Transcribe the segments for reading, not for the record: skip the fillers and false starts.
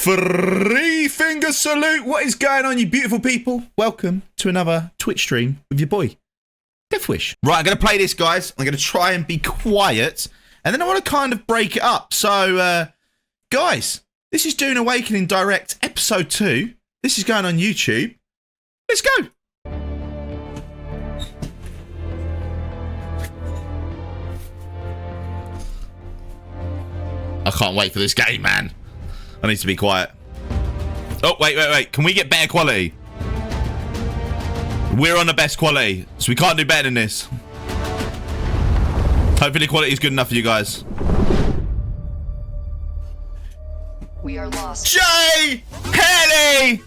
Three finger salute. What is going on, you beautiful people? Welcome to another Twitch stream with your boy, Deathwish. Right, I'm going to play this, guys. I'm going to try and be quiet, and then I want to kind of break it up. So, guys, this is Dune Awakening Direct Episode 2. This is going on YouTube. Let's go. I can't wait for this game, man. I need to be quiet. Oh, wait. Can we get better quality? We're on the best quality, so we can't do better than this. Hopefully the quality is good enough for you guys. We are lost. Jay Henny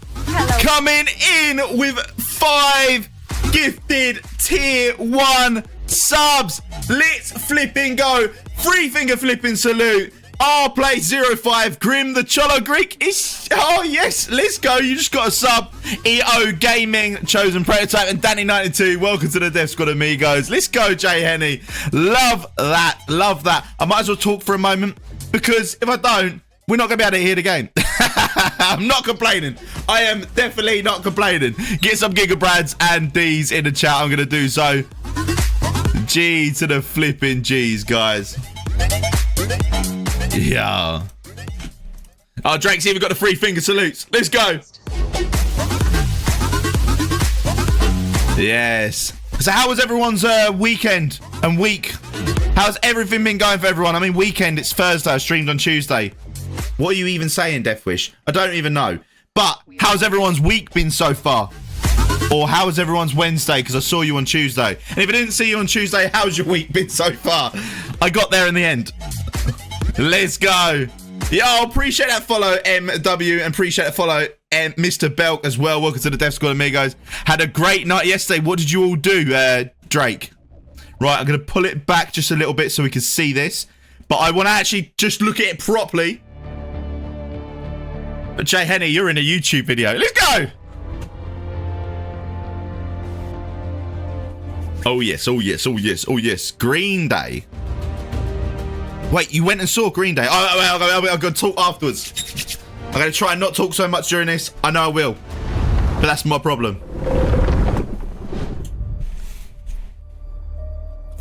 coming in with 5 gifted tier 1 subs. Let's flipping go. 3 finger flipping salute. Rplay05, Grim the Cholo Greek is... Oh, yes, let's go. You just got a sub. EO Gaming, Chosen Prototype, and Danny92. Welcome to the Death Squad, amigos. Let's go, Jay Henny. Love that. Love that. I might as well talk for a moment, because if I don't, we're not going to be able to hear the game. I'm not complaining. I am definitely not complaining. Get some Gigabrads and D's in the chat. I'm going to do so. G to the flipping G's, guys. Yeah. Oh, Drake's even got the 3 finger salutes. Let's go. Yes. So how was everyone's weekend and week? How's everything been going for everyone? I mean, weekend, it's Thursday. I streamed on Tuesday. What are you even saying, Deathwish? I don't even know. But how's everyone's week been so far? Or how was everyone's Wednesday? Because I saw you on Tuesday. And if I didn't see you on Tuesday, how's your week been so far? I got there in the end. Let's go. Yo, appreciate that follow, MW, and appreciate that follow, Mr. Belk as well. Welcome to the Death Squad, amigos. Had a great night yesterday. What did you all do, Drake? Right, I'm going to pull it back just a little bit so we can see this. But I want to actually just look at it properly. But Jay Henny, you're in a YouTube video. Let's go. Oh, yes, oh, yes, oh, yes, oh, yes. Green Day. Wait, you went and saw Green Day? I'm going to talk afterwards. I'm going to try and not talk so much during this. I know I will. But that's my problem.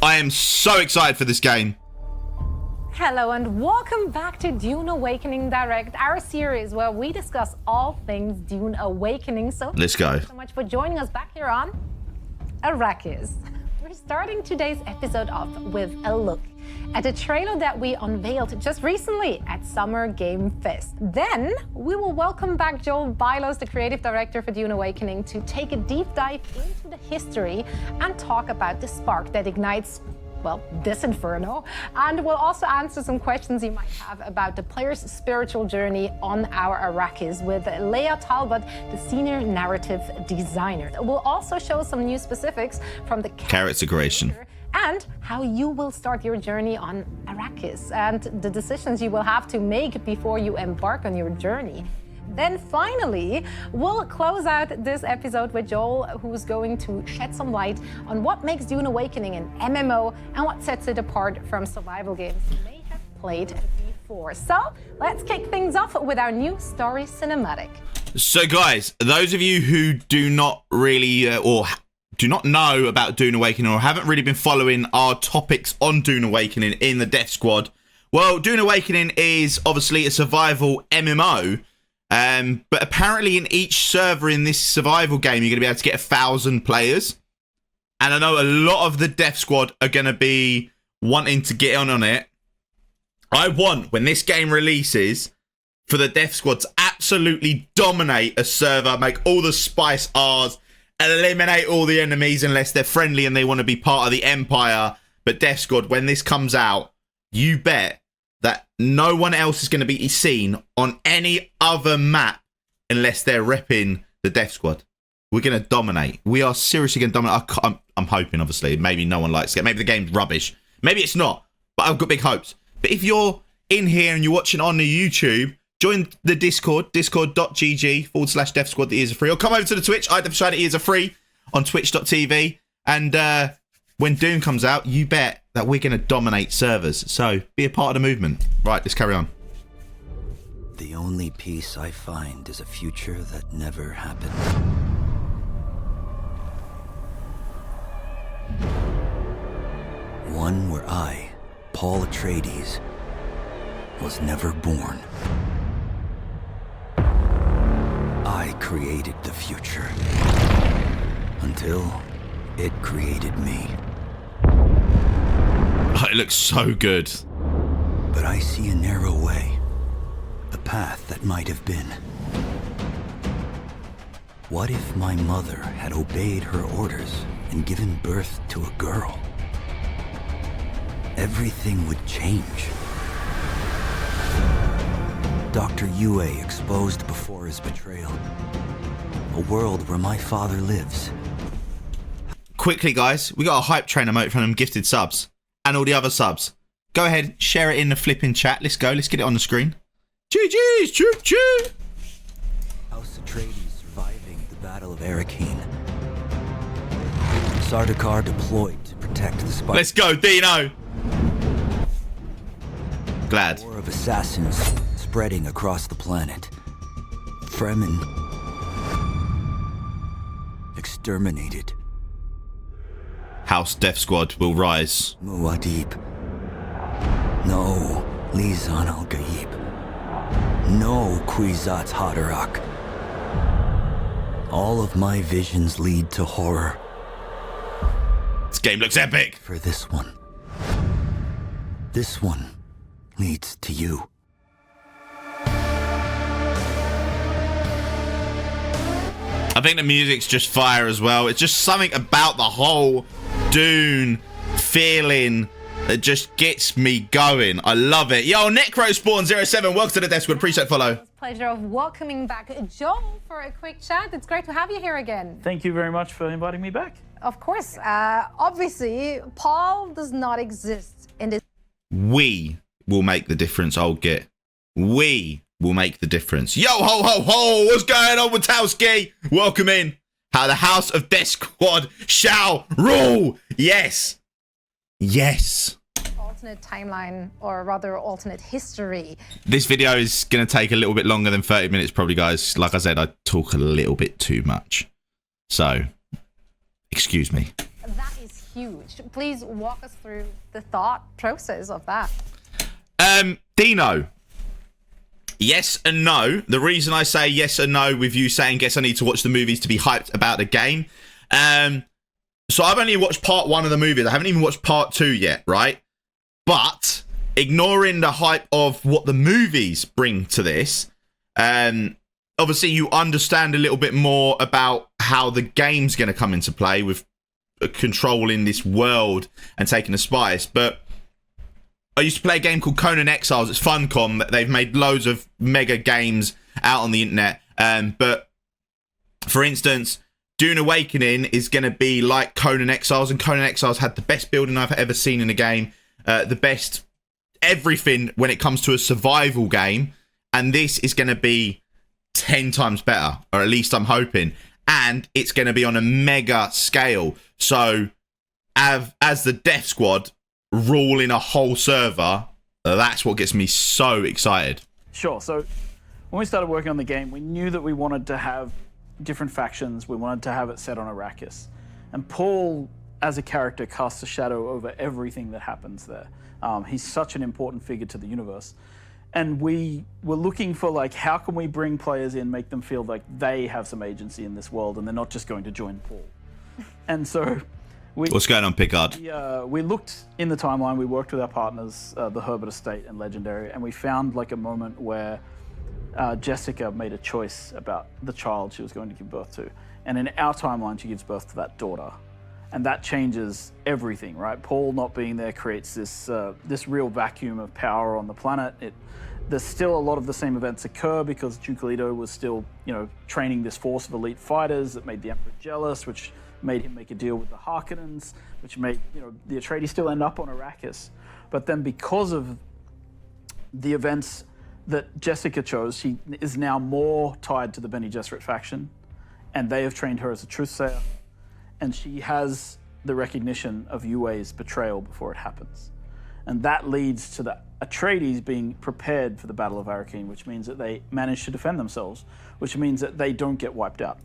I am so excited for this game. Hello and welcome back to Dune Awakening Direct, our series where we discuss all things Dune Awakening. So let's go. Thank you so much for joining us back here on Arrakis. We're starting today's episode off with a look at a trailer that we unveiled just recently at Summer Game Fest. Then we will welcome back Joel Bylos, the creative director for Dune Awakening, to take a deep dive into the history and talk about the spark that ignites, well, this inferno. And we'll also answer some questions you might have about the player's spiritual journey on our Arrakis with Leah Talbot, the senior narrative designer. We'll also show some new specifics from the character creation and how you will start your journey on Arrakis and the decisions you will have to make before you embark on your journey. Then finally, we'll close out this episode with Joel, who's going to shed some light on what makes Dune Awakening an MMO and what sets it apart from survival games you may have played before. So let's kick things off with our new story cinematic. So guys, those of you who do not really or do not know about Dune Awakening or haven't really been following our topics on Dune Awakening in the Death Squad, well, Dune Awakening is obviously a survival MMO. But apparently in each server in this survival game, you're going to be able to get 1,000 players. And I know a lot of the Death Squad are going to be wanting to get on it. I want, when this game releases, for the Death Squad to absolutely dominate a server, make all the spice ours, eliminate all the enemies unless they're friendly and they want to be part of the Empire. But Death Squad, when this comes out, you bet that no one else is going to be seen on any other map unless they're repping the Death Squad. We're going to dominate. We are seriously going to dominate. I'm hoping, obviously. Maybe no one likes it. Maybe the game's rubbish. Maybe it's not. But I've got big hopes. But if you're in here and you're watching on the YouTube, join the Discord, discord.gg/Death Squad. The ears are free. Or come over to the Twitch. I decided the ears are free on twitch.tv. And when Dune comes out, you bet that we're going to dominate servers. So be a part of the movement. Right, let's carry on. The only peace I find is a future that never happened. One where I, Paul Atreides, was never born. I created the future until it created me. Oh, it looks so good. But I see a narrow way, a path that might have been. What if my mother had obeyed her orders and given birth to a girl? Everything would change. Dr. Yue exposed before his betrayal. A world where my father lives. Quickly, guys, we got a hype train emote from them gifted subs and all the other subs. Go ahead, share it in the flipping chat. Let's go. Let's get it on the screen. GG's, choo choo. House Atreides surviving the Battle of Arrakeen. Sardaukar deployed to protect the Spice. Let's go, Dino. Glad. War of assassins spreading across the planet. Fremen exterminated. House Death Squad will rise. Muad'Dib. No, Lisan al-Gaib. No, Kwisatz Haderach. All of my visions lead to horror. This game looks epic. For this one. This one leads to you. I think the music's just fire as well. It's just something about the whole Dune feeling that just gets me going. I love it. Yo, NecroSpawn07, welcome to the Death Squad. Appreciate follow. Pleasure of welcoming back Joel for a quick chat. It's great to have you here again. Thank you very much for inviting me back. Of course, obviously, Paul does not exist in this. We will make the difference, old git. We will make the difference. Yo, ho, ho, ho. What's going on with Towski? Welcome in. How the House of Death Squad shall rule. Yes. Yes. Alternate timeline, or rather alternate history. This video is going to take a little bit longer than 30 minutes probably, guys. Like I said, I talk a little bit too much. So, excuse me. That is huge. Please walk us through the thought process of that. Dino. Yes and no. The reason I say yes and no with you saying, guess I need to watch the movies to be hyped about the game. So I've only watched part 1 of the movies. I haven't even watched part 2 yet, right? But ignoring the hype of what the movies bring to this, obviously you understand a little bit more about how the game's going to come into play with controlling this world and taking the spice. But I used to play a game called Conan Exiles. It's Funcom. They've made loads of mega games out on the internet. But for instance, Dune Awakening is going to be like Conan Exiles, and Conan Exiles had the best building I've ever seen in a game, the best everything when it comes to a survival game, and this is going to be 10 times better, or at least I'm hoping, and it's going to be on a mega scale. So as the Death Squad ruling a whole server, that's what gets me so excited. Sure. So when we started working on the game, we knew that we wanted to have different factions. We wanted to have it set on Arrakis. And Paul, as a character, casts a shadow over everything that happens there. He's such an important figure to the universe. And we were looking for, like, how can we bring players in, make them feel like they have some agency in this world and they're not just going to join Paul. And so what's going on, Picard? We looked in the timeline, we worked with our partners, the Herbert Estate and Legendary, and we found like a moment where Jessica made a choice about the child she was going to give birth to. And in our timeline, she gives birth to that daughter. And that changes everything, right? Paul not being there creates this this real vacuum of power on the planet. There's still a lot of the same events occur because Duke Leto was still, training this force of elite fighters that made the Emperor jealous, which made him make a deal with the Harkonnens, which made, the Atreides still end up on Arrakis. But then because of the events that Jessica chose, she is now more tied to the Bene Gesserit faction, and they have trained her as a truthsayer, and she has the recognition of Yue's betrayal before it happens. And that leads to the Atreides being prepared for the Battle of Arrakeen, which means that they manage to defend themselves, which means that they don't get wiped out.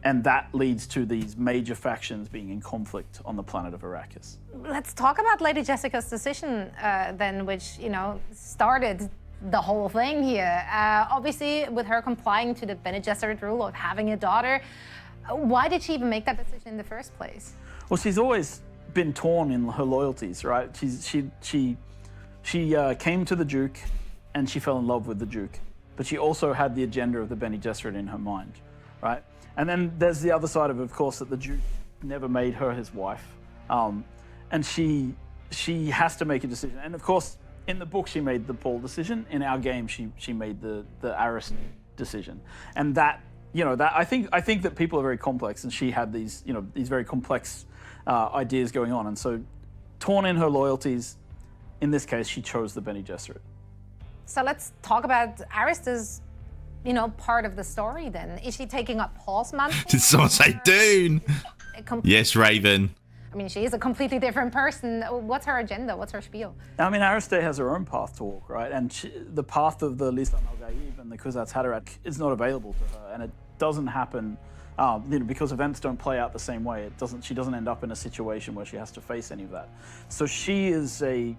And that leads to these major factions being in conflict on the planet of Arrakis. Let's talk about Lady Jessica's decision then, which, started the whole thing here. Obviously, with her complying to the Bene Gesserit rule of having a daughter, why did she even make that decision in the first place? Well, she's always been torn in her loyalties, right? She came to the Duke and she fell in love with the Duke, but she also had the agenda of the Bene Gesserit in her mind, right? And then there's the other side of course, that the Duke never made her his wife, and she has to make a decision. And of course, in the book, she made the Paul decision. In our game, she made the Aris decision, and that I think that people are very complex, and she had these very complex ideas going on, and so torn in her loyalties. In this case, she chose the Bene Gesserit. So let's talk about Arista's, part of the story then. Is she taking up Paul's mantle? Did someone say Dune? Yes, Raven. I mean, she is a completely different person. What's her agenda? What's her spiel? I mean, Arista has her own path to walk, right? And the path of the Lisan al-Gaib and the Kuzat's Haderach is not available to her, and it doesn't happen because events don't play out the same way. She doesn't end up in a situation where she has to face any of that. So she is a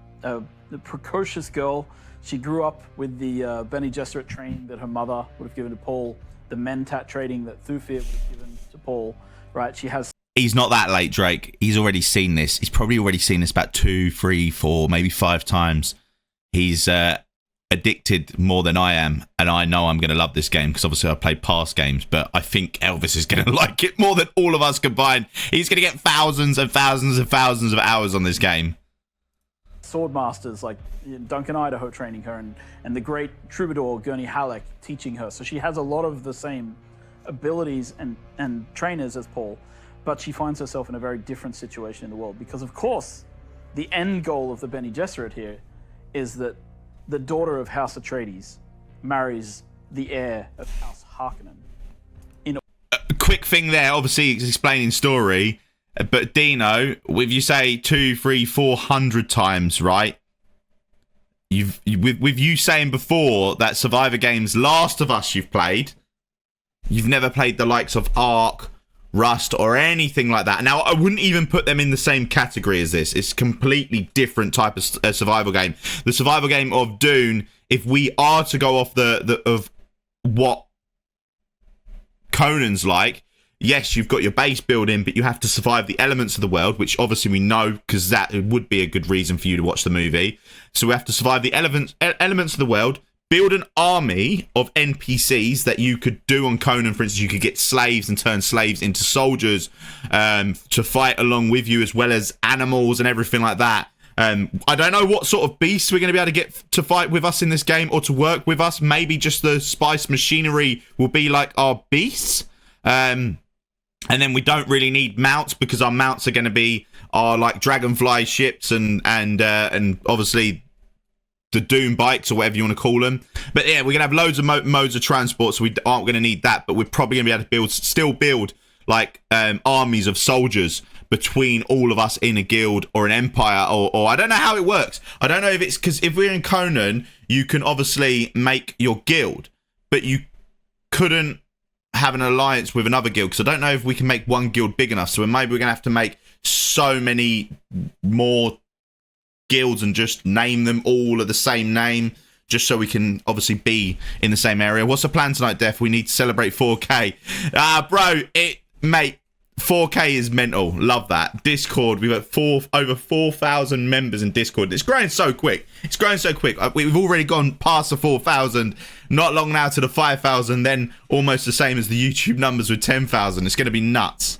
precocious girl. She grew up with the Bene Gesserit training that her mother would have given to Paul, the Mentat training that Thufir would have given to Paul, right? She has... He's not that late, Drake. He's already seen this. He's probably already seen this about 2, 3, 4, maybe 5 times. He's addicted more than I am, and I know I'm going to love this game because obviously I played past games, but I think Elvis is going to like it more than all of us combined. He's going to get thousands and thousands and thousands of hours on this game. Sword masters like Duncan Idaho training her, and the great troubadour Gurney Halleck teaching her. So she has a lot of the same abilities and trainers as Paul, but she finds herself in a very different situation in the world because, of course, the end goal of the Bene Gesserit here is that the daughter of House Atreides marries the heir of House Harkonnen. A quick thing there, obviously it's explaining story, but Dino, if you say 2, 3, 400 times, right? With you saying before that Survivor Games Last of Us you've played, you've never played the likes of Ark, Rust, or anything like that. Now, I wouldn't even put them in the same category as this. It's a completely different type of survival game. The survival game of Dune, if we are to go off of what Conan's like, yes, you've got your base building, but you have to survive the elements of the world, which obviously we know because that would be a good reason for you to watch the movie. So we have to survive the elements of the world, build an army of NPCs that you could do on Conan. For instance, you could get slaves and turn slaves into soldiers to fight along with you, as well as animals and everything like that. I don't know what sort of beasts we're going to be able to get to fight with us in this game or to work with us. Maybe just the spice machinery will be like our beasts. And then we don't really need mounts because our mounts are going to be our like dragonfly ships and obviously the Doom bikes or whatever you want to call them. But yeah, we're going to have loads of modes of transport, so we aren't going to need that. But we're probably going to be able to still build like armies of soldiers between all of us in a guild or an empire, or I don't know how it works. I don't know if it's because if we're in Conan, you can obviously make your guild, but you couldn't have an alliance with another guild, because I don't know if we can make one guild big enough. So maybe we're going to have to make so many more guilds and just name them all of the same name, just so we can obviously be in the same area. What's the plan tonight, Def? We need to celebrate 4K. Mate, 4K is mental. Love that. Discord, we've got over 4,000 members in Discord. It's growing so quick. We've already gone past the 4,000. Not long now to the 5,000. Then almost the same as the YouTube numbers with 10,000. It's going to be nuts.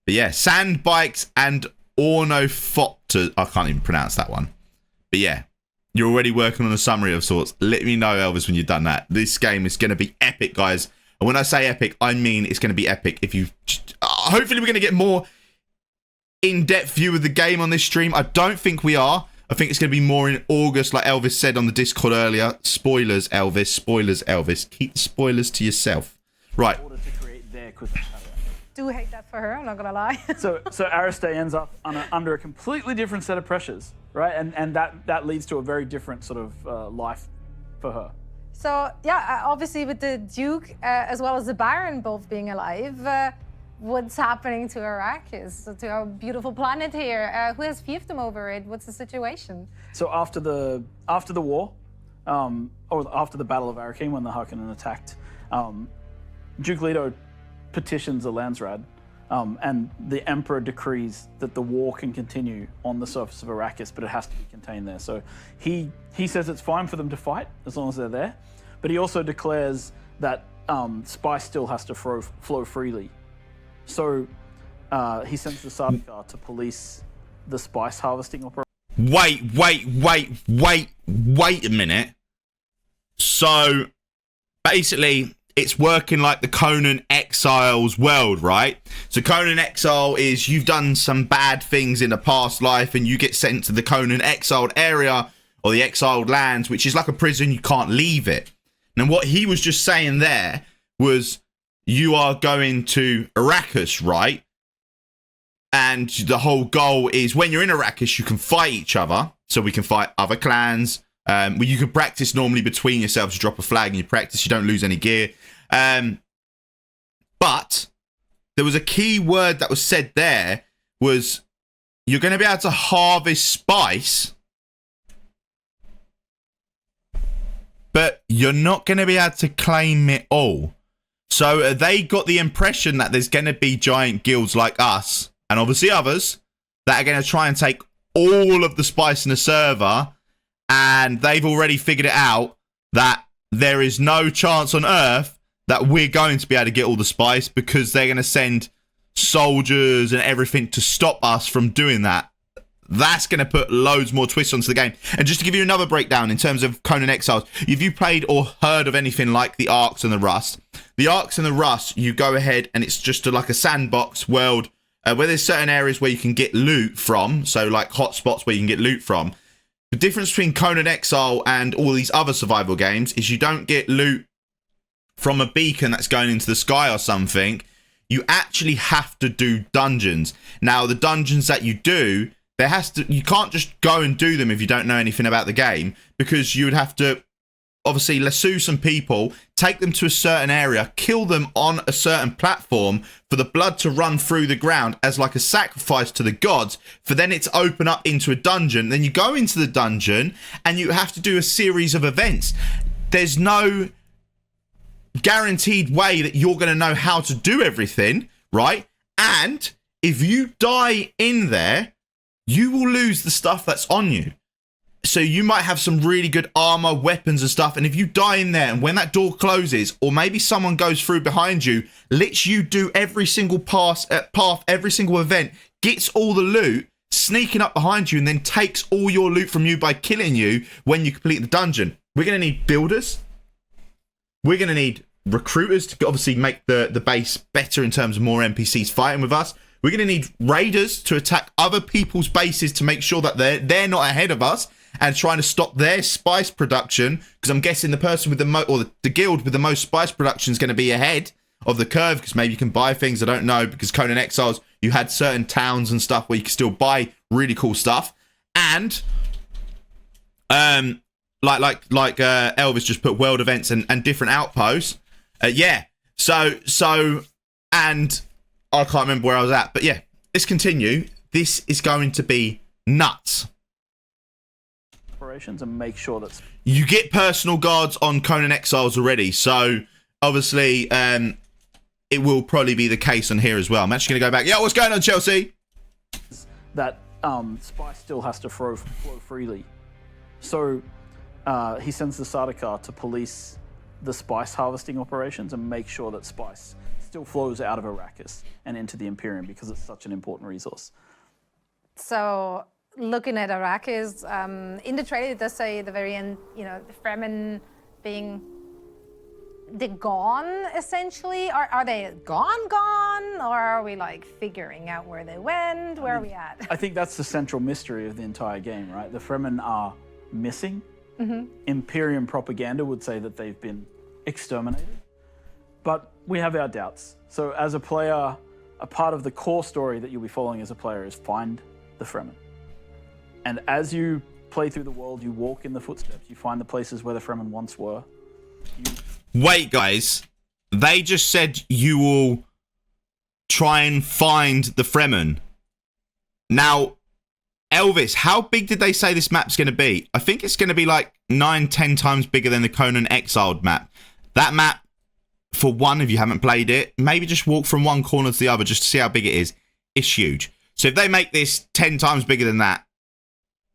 But yeah, Sand Bikes and Ornithopter. I can't even pronounce that one. But yeah, you're already working on a summary of sorts. Let me know, Elvis, when you've done that. This game is going to be epic, guys. And when I say epic, I mean it's going to be epic. If you, hopefully we're going to get more in-depth view of the game on this stream. I don't think we are. I think it's going to be more in August, like Elvis said on the Discord earlier. Spoilers, Elvis. Spoilers, Elvis. Keep the spoilers to yourself. Right. do hate that for her, I'm not gonna lie. So Aristay ends up under a completely different set of pressures, right? And that leads to a very different sort of life for her. So yeah, obviously with the Duke as well as the Baron both being alive, what's happening to Arrakis, to our beautiful planet here? Who has fiefdom over it? What's the situation? So after the war, or after the Battle of Arrakeen, when the Harkonnen attacked, Duke Leto petitions the Landsraad, and the Emperor decrees that the war can continue on the surface of Arrakis, but it has to be contained there. So he says it's fine for them to fight as long as they're there, but he also declares that spice still has to flow freely. So he sends the Sardaukar to police the spice harvesting operation. Wait a minute. So basically, it's working like the Conan Exile's world, right? So Conan Exile is you've done some bad things in a past life and you get sent to the Conan Exiled area or the Exiled Lands, which is like a prison, you can't leave it. And what he was just saying there was you are going to Arrakis, right? And the whole goal is when you're in Arrakis, you can fight each other. So we can fight other clans. Well, you can practice normally between yourselves. You drop a flag and you practice. You don't lose any gear. But there was a key word that was said there was you're going to be able to harvest spice, but you're not going to be able to claim it all. So they got the impression that there's going to be giant guilds like us and obviously others that are going to try and take all of the spice in the server, and they've already figured it out that there is no chance on Earth that we're going to be able to get all the spice because they're going to send soldiers and everything to stop us from doing that. That's going to put loads more twists onto the game. And just to give you another breakdown in terms of Conan Exiles, if you played or heard of anything like the Arcs and the Rust, you go ahead and it's just like a sandbox world where there's certain areas where you can get loot from. So like hotspots where you can get loot from. The difference between Conan Exile and all these other survival games is you don't get loot from a beacon that's going into the sky or something. You actually have to do dungeons. Now, the dungeons that you do, you can't just go and do them if you don't know anything about the game, because you would have to obviously lasso some people, take them to a certain area, kill them on a certain platform for the blood to run through the ground as like a sacrifice to the gods, for then it to open up into a dungeon. Then you go into the dungeon and you have to do a series of events. There's no guaranteed way that you're going to know how to do everything, right? And if you die in there, you will lose the stuff that's on you. So you might have some really good armor, weapons and stuff, and if you die in there and when that door closes, or maybe someone goes through behind you, lets you do every single path, every single event, gets all the loot, sneaking up behind you, and then takes all your loot from you by killing you when you complete the dungeon. We're going to need builders. We're going to need recruiters to obviously make the base better in terms of more NPCs fighting with us. We're going to need raiders to attack other people's bases to make sure that they're not ahead of us and trying to stop their spice production, because I'm guessing the person with the guild with the most spice production is going to be ahead of the curve, because maybe you can buy things, I don't know, because Conan Exiles, you had certain towns and stuff where you could still buy really cool stuff. And like Elvis just put world events and different outposts. So and I can't remember where I was at, but yeah, let's continue. This is going to be nuts. Operations and make sure that you get personal guards on Conan Exiles already, so obviously it will probably be the case on here as well. I'm actually going to go back. Yo, what's going on, Chelsea? That spice still has to flow freely. So he sends the Sardaukar to police the spice harvesting operations and make sure that spice still flows out of Arrakis and into the Imperium, because it's such an important resource. So looking at Arrakis, in the trailer it does say at the very end, the Fremen being they're gone essentially. Are they gone, or are we like figuring out where they went? Where are we at? I think that's the central mystery of the entire game, right? The Fremen are missing. Mm-hmm. Imperium propaganda would say that they've been exterminated, but we have our doubts. So as a player, a part of the core story that you'll be following as a player is find the Fremen. And as you play through the world, you walk in the footsteps, you find the places where the Fremen once were. Wait, guys. They just said you will try and find the Fremen. Now, Elvis, how big did they say this map's going to be? I think it's going to be like 9-10 times bigger than the Conan Exiled map. That map, for one, if you haven't played it, maybe just walk from one corner to the other just to see how big it is. It's huge. So if they make this 10 times bigger than that,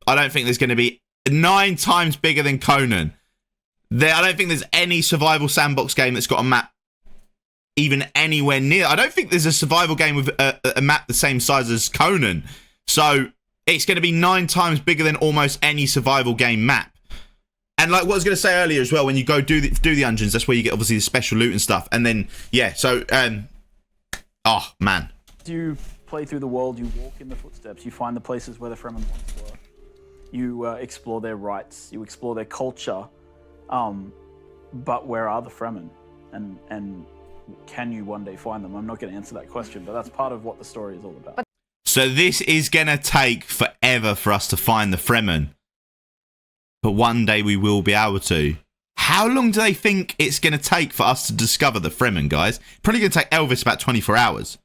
I don't think there's going to be 9 times bigger than Conan. I don't think there's any survival sandbox game that's got a map even anywhere near. I don't think there's a survival game with a map the same size as Conan. So it's going to be 9 times bigger than almost any survival game map. And like what I was going to say earlier as well, when you go do the dungeons, that's where you get obviously the special loot and stuff. And then, yeah, so, oh, man. As you play through the world, you walk in the footsteps, you find the places where the Fremen once were. You explore their rites, you explore their culture, but where are the Fremen? And can you one day find them? I'm not going to answer that question, but that's part of what the story is all about. So this is going to take forever for us to find the Fremen. But one day we will be able to. How long do they think it's going to take for us to discover the Fremen, guys? Probably going to take Elvis about 24 hours.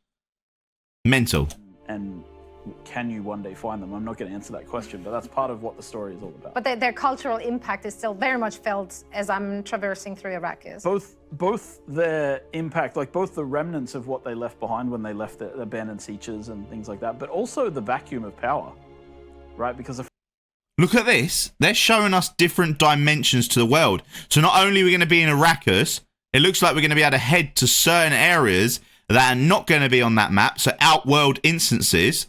Mental. And can you one day find them? I'm not going to answer that question, but that's part of what the story is all about. But their cultural impact is still very much felt as I'm traversing through Arrakis. Both their impact, like both the remnants of what they left behind when they left the abandoned sietches and things like that, but also the vacuum of power, right? Because look at this. They're showing us different dimensions to the world. So not only are we going to be in Arrakis, it looks like we're going to be able to head to certain areas that are not going to be on that map. So outworld instances.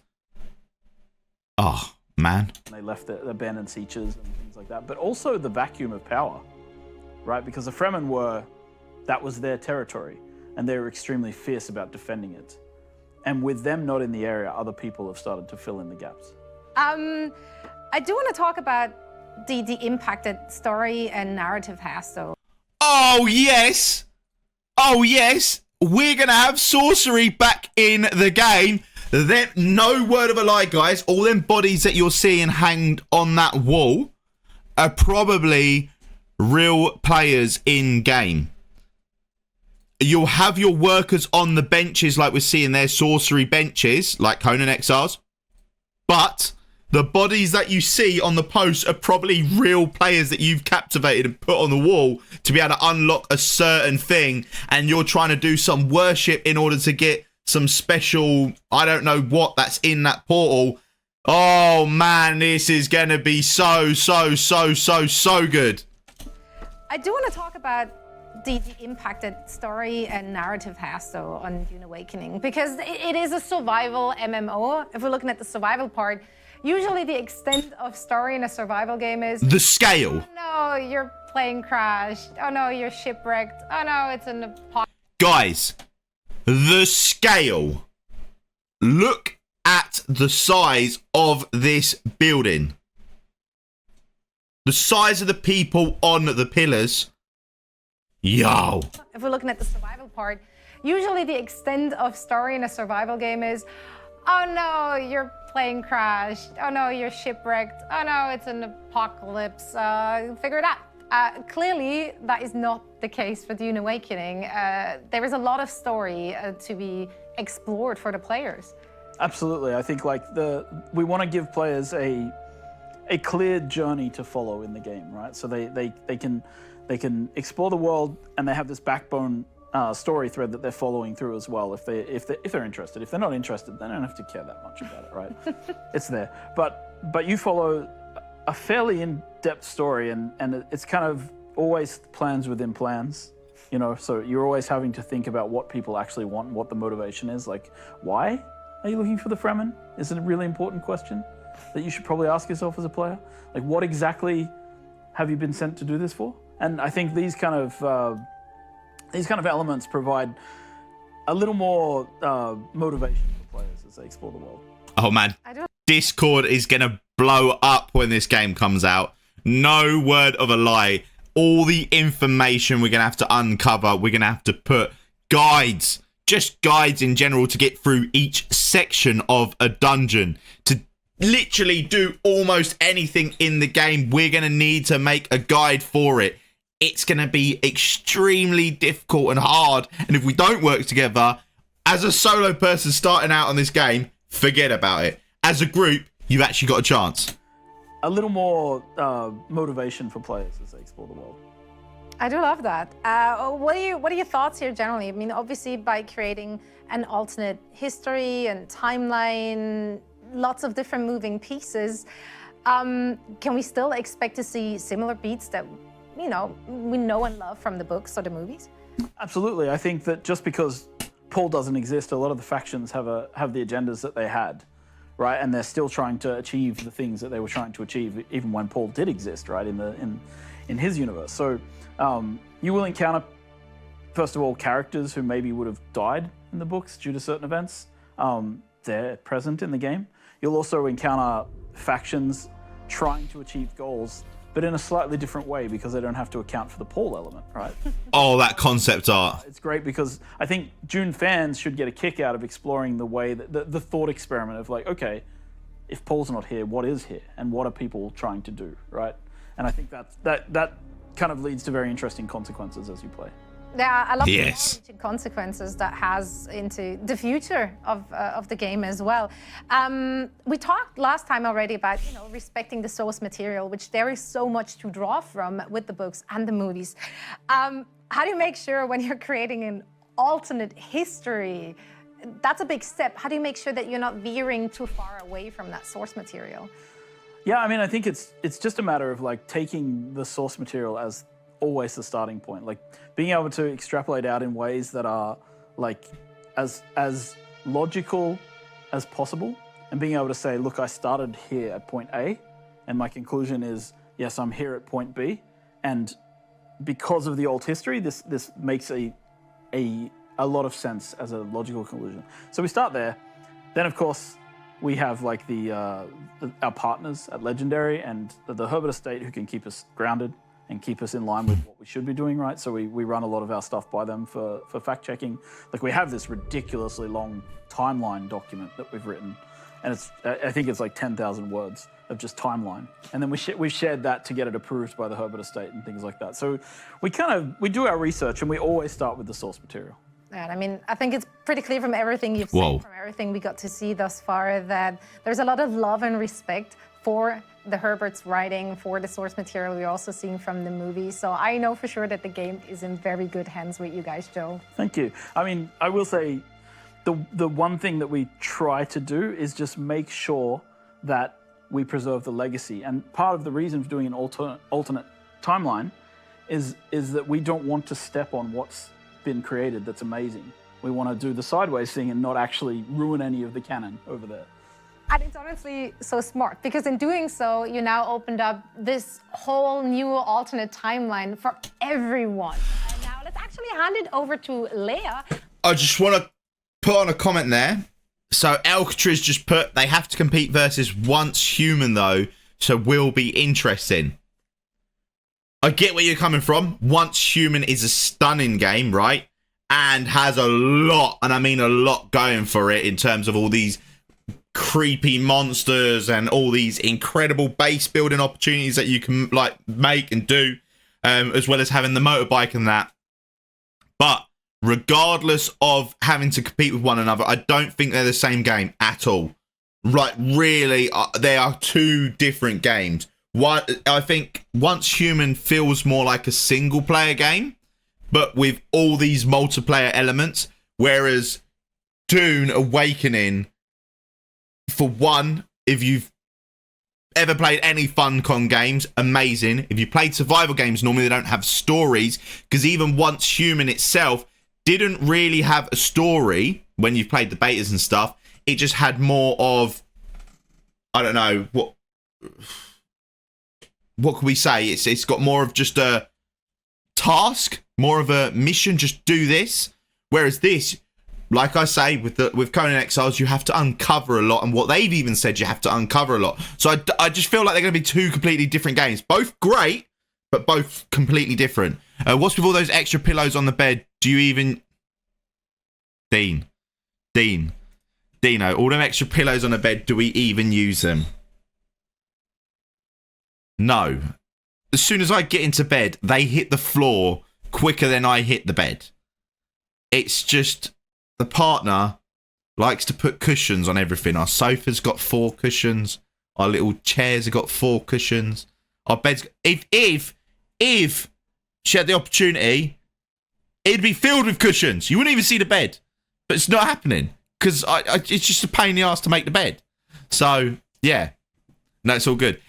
Oh, man. They left the abandoned sietches and things like that, but also the vacuum of power, right? Because the Fremen that was their territory, and they were extremely fierce about defending it. And with them not in the area, other people have started to fill in the gaps. I do want to talk about the impact that story and narrative has, though. Oh, yes. Oh, yes. We're going to have sorcery back in the game. No word of a lie, guys. All them bodies that you're seeing hanged on that wall are probably real players in game. You'll have your workers on the benches like we're seeing there, sorcery benches, like Conan Exiles. But the bodies that you see on the post are probably real players that you've captivated and put on the wall to be able to unlock a certain thing. And you're trying to do some worship in order to get some special, I don't know what that's in that portal. Oh, man, this is going to be so good. I do want to talk about the impact that story and narrative has, though, on Dune Awakening, because it is a survival MMO. If we're looking at the survival part, usually the extent of story in a survival game is the scale. Oh, no, your plane crashed. Oh, no, you're shipwrecked. Oh, no, it's in the pot. Guys, the scale. Look at the size of this building. The size of the people on the pillars. Yo. If we're looking at the survival part, usually the extent of story in a survival game is, oh no, your plane crashed. Oh no, you're shipwrecked. Oh no, it's an apocalypse. Figure it out. Clearly, that is not the case for Dune Awakening. There is a lot of story to be explored for the players. Absolutely. I think we want to give players a clear journey to follow in the game, right? So they can explore the world, and they have this backbone story thread that they're following through as well. If they're interested, if they're not interested, they don't have to care that much about it, right? It's there. But you follow a fairly in-depth story, and it's kind of always plans within plans, you know. So you're always having to think about what people actually want and what the motivation is. Like, why are you looking for the Fremen? Is it a really important question that you should probably ask yourself as a player? Like, what exactly have you been sent to do this for? And I think these kind of elements provide a little more motivation for players as they explore the world. Oh man, Discord is gonna blow up when this game comes out. No word of a lie. All the information we're gonna have to uncover. We're gonna have to put guides, just guides in general to get through each section of a dungeon. To literally do almost anything in the game, we're going to need to make a guide for it. It's going to be extremely difficult and hard. And if we don't work together, as a solo person starting out on this game, forget about it. As a group, you've actually got a chance. A little more motivation for players as they explore the world. I do love that. What are your thoughts here generally? I mean, obviously by creating an alternate history and timeline, lots of different moving pieces, can we still expect to see similar beats that, we know and love from the books or the movies? Absolutely. I think that just because Paul doesn't exist, a lot of the factions have the agendas that they had, right? And they're still trying to achieve the things that they were trying to achieve even when Paul did exist, right? In his universe. So you will encounter, first of all, characters who maybe would have died in the books due to certain events. They're present in the game. You'll also encounter factions trying to achieve goals, but in a slightly different way because they don't have to account for the Paul element, right? Oh, that concept art. It's great because I think Dune fans should get a kick out of exploring the way that the thought experiment of like, okay, if Paul's not here, what is here? And what are people trying to do, right? And I think that kind of leads to very interesting consequences as you play. Yeah, I love the Yes. far-reaching consequences that has into the future of the game as well. We talked last time already about respecting the source material, which there is so much to draw from with the books and the movies. How do you make sure when you're creating an alternate history, that's a big step. How do you make sure that you're not veering too far away from that source material? Yeah, I mean, I think it's just a matter of like taking the source material as always the starting point, like being able to extrapolate out in ways that are like as logical as possible, and being able to say, look, I started here at point A, and my conclusion is yes, I'm here at point B, and because of the old history, this makes a lot of sense as a logical conclusion. So we start there. Then of course we have like our partners at Legendary and the Herbert Estate who can keep us grounded and keep us in line with what we should be doing, right? So we run a lot of our stuff by them for fact checking. Like we have this ridiculously long timeline document that we've written, and I think it's like 10,000 words of just timeline. And then we've shared that to get it approved by the Herbert Estate and things like that. So we do our research and we always start with the source material. And I mean, I think it's pretty clear from everything you've Whoa. said, from everything we got to see thus far, that there's a lot of love and respect for the Herbert's writing, for the source material we're also seeing from the movie. So I know for sure that the game is in very good hands with you guys, Joe. Thank you. I mean, I will say the one thing that we try to do is just make sure that we preserve the legacy. And part of the reason for doing an alternate timeline is that we don't want to step on what's been created that's amazing. We want to do the sideways thing and not actually ruin any of the canon over there. And it's honestly so smart, because in doing so, you now opened up this whole new alternate timeline for everyone. And now let's actually hand it over to Leia. I just want to put on a comment there. So Alcatraz just put, they have to compete versus Once Human though, so will be interesting. I get where you're coming from. Once Human is a stunning game, right? And has a lot, and I mean a lot going for it in terms of all these creepy monsters and all these incredible base building opportunities that you can like make and do, as well as having the motorbike and that. But regardless of having to compete with one another, I don't think they're the same game at all. Right, really, they are two different games. I think Once Human feels more like a single player game, but with all these multiplayer elements, whereas Dune Awakening, for one, if you've ever played any Funcom games, amazing. If you played survival games, normally they don't have stories, because even Once Human itself didn't really have a story when you've played the betas and stuff. It just had more of, I don't know, what can we say? It's got more of just a task, more of a mission, just do this. Whereas this, like I say, with Conan Exiles, you have to uncover a lot, and what they've even said, you have to uncover a lot. So I just feel like they're going to be two completely different games. Both great, but both completely different. What's with all those extra pillows on the bed? Do you even... Dino, all them extra pillows on the bed, do we even use them? No. As soon as I get into bed, they hit the floor quicker than I hit the bed. It's just the partner likes to put cushions on everything. Our sofa's got 4 cushions. Our little chairs have got 4 cushions. Our bed's... If she had the opportunity, it'd be filled with cushions. You wouldn't even see the bed. But it's not happening. Because it's just a pain in the ass to make the bed. So, yeah. No, it's all good.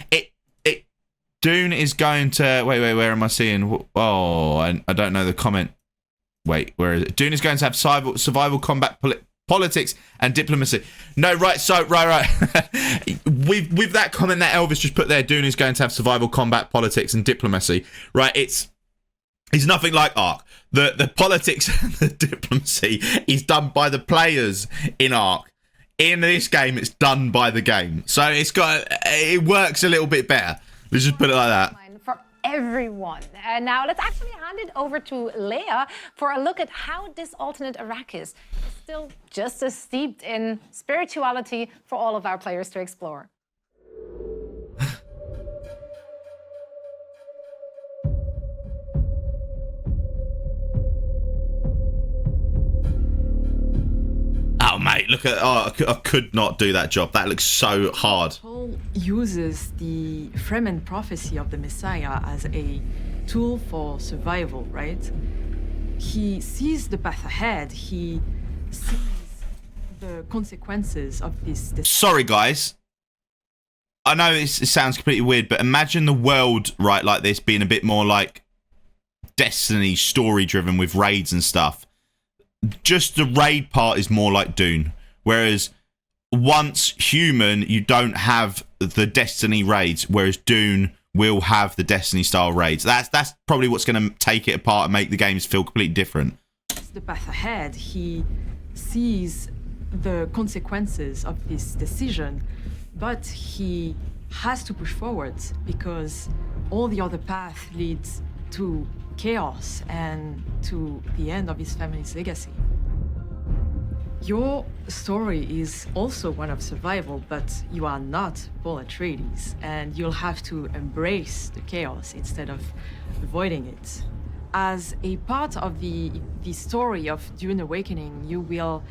Dune is going to... Wait, where am I seeing? Oh, I don't know the comment. Wait, where is it? Dune is going to have survival combat politics and diplomacy. No, right. So, right. with that comment that Elvis just put there, Dune is going to have survival combat politics and diplomacy. Right, it's nothing like Ark. The politics and the diplomacy is done by the players in Ark. In this game, it's done by the game. So it works a little bit better. Let's just put it like that. For everyone. And now let's actually hand it over to Leia for a look at how this alternate Arrakis is still just as steeped in spirituality for all of our players to explore. Oh, mate, look at... Oh, I could not do that job. That looks so hard. Paul uses the Fremen prophecy of the Messiah as a tool for survival, right? He sees the path ahead. He sees the consequences of this. Sorry, guys. I know it sounds completely weird, but imagine the world, right, like this being a bit more like Destiny, story-driven with raids and stuff. Just the raid part is more like Dune, whereas once human, you don't have the Destiny raids, whereas Dune will have the Destiny style raids. That's probably what's going to take it apart and make the games feel completely different. The path ahead, he sees the consequences of this decision, but he has to push forward because all the other path leads to chaos and to the end of his family's legacy. Your story is also one of survival, but you are not Paul Atreides, and you'll have to embrace the chaos instead of avoiding it. As a part of the story of Dune Awakening, you will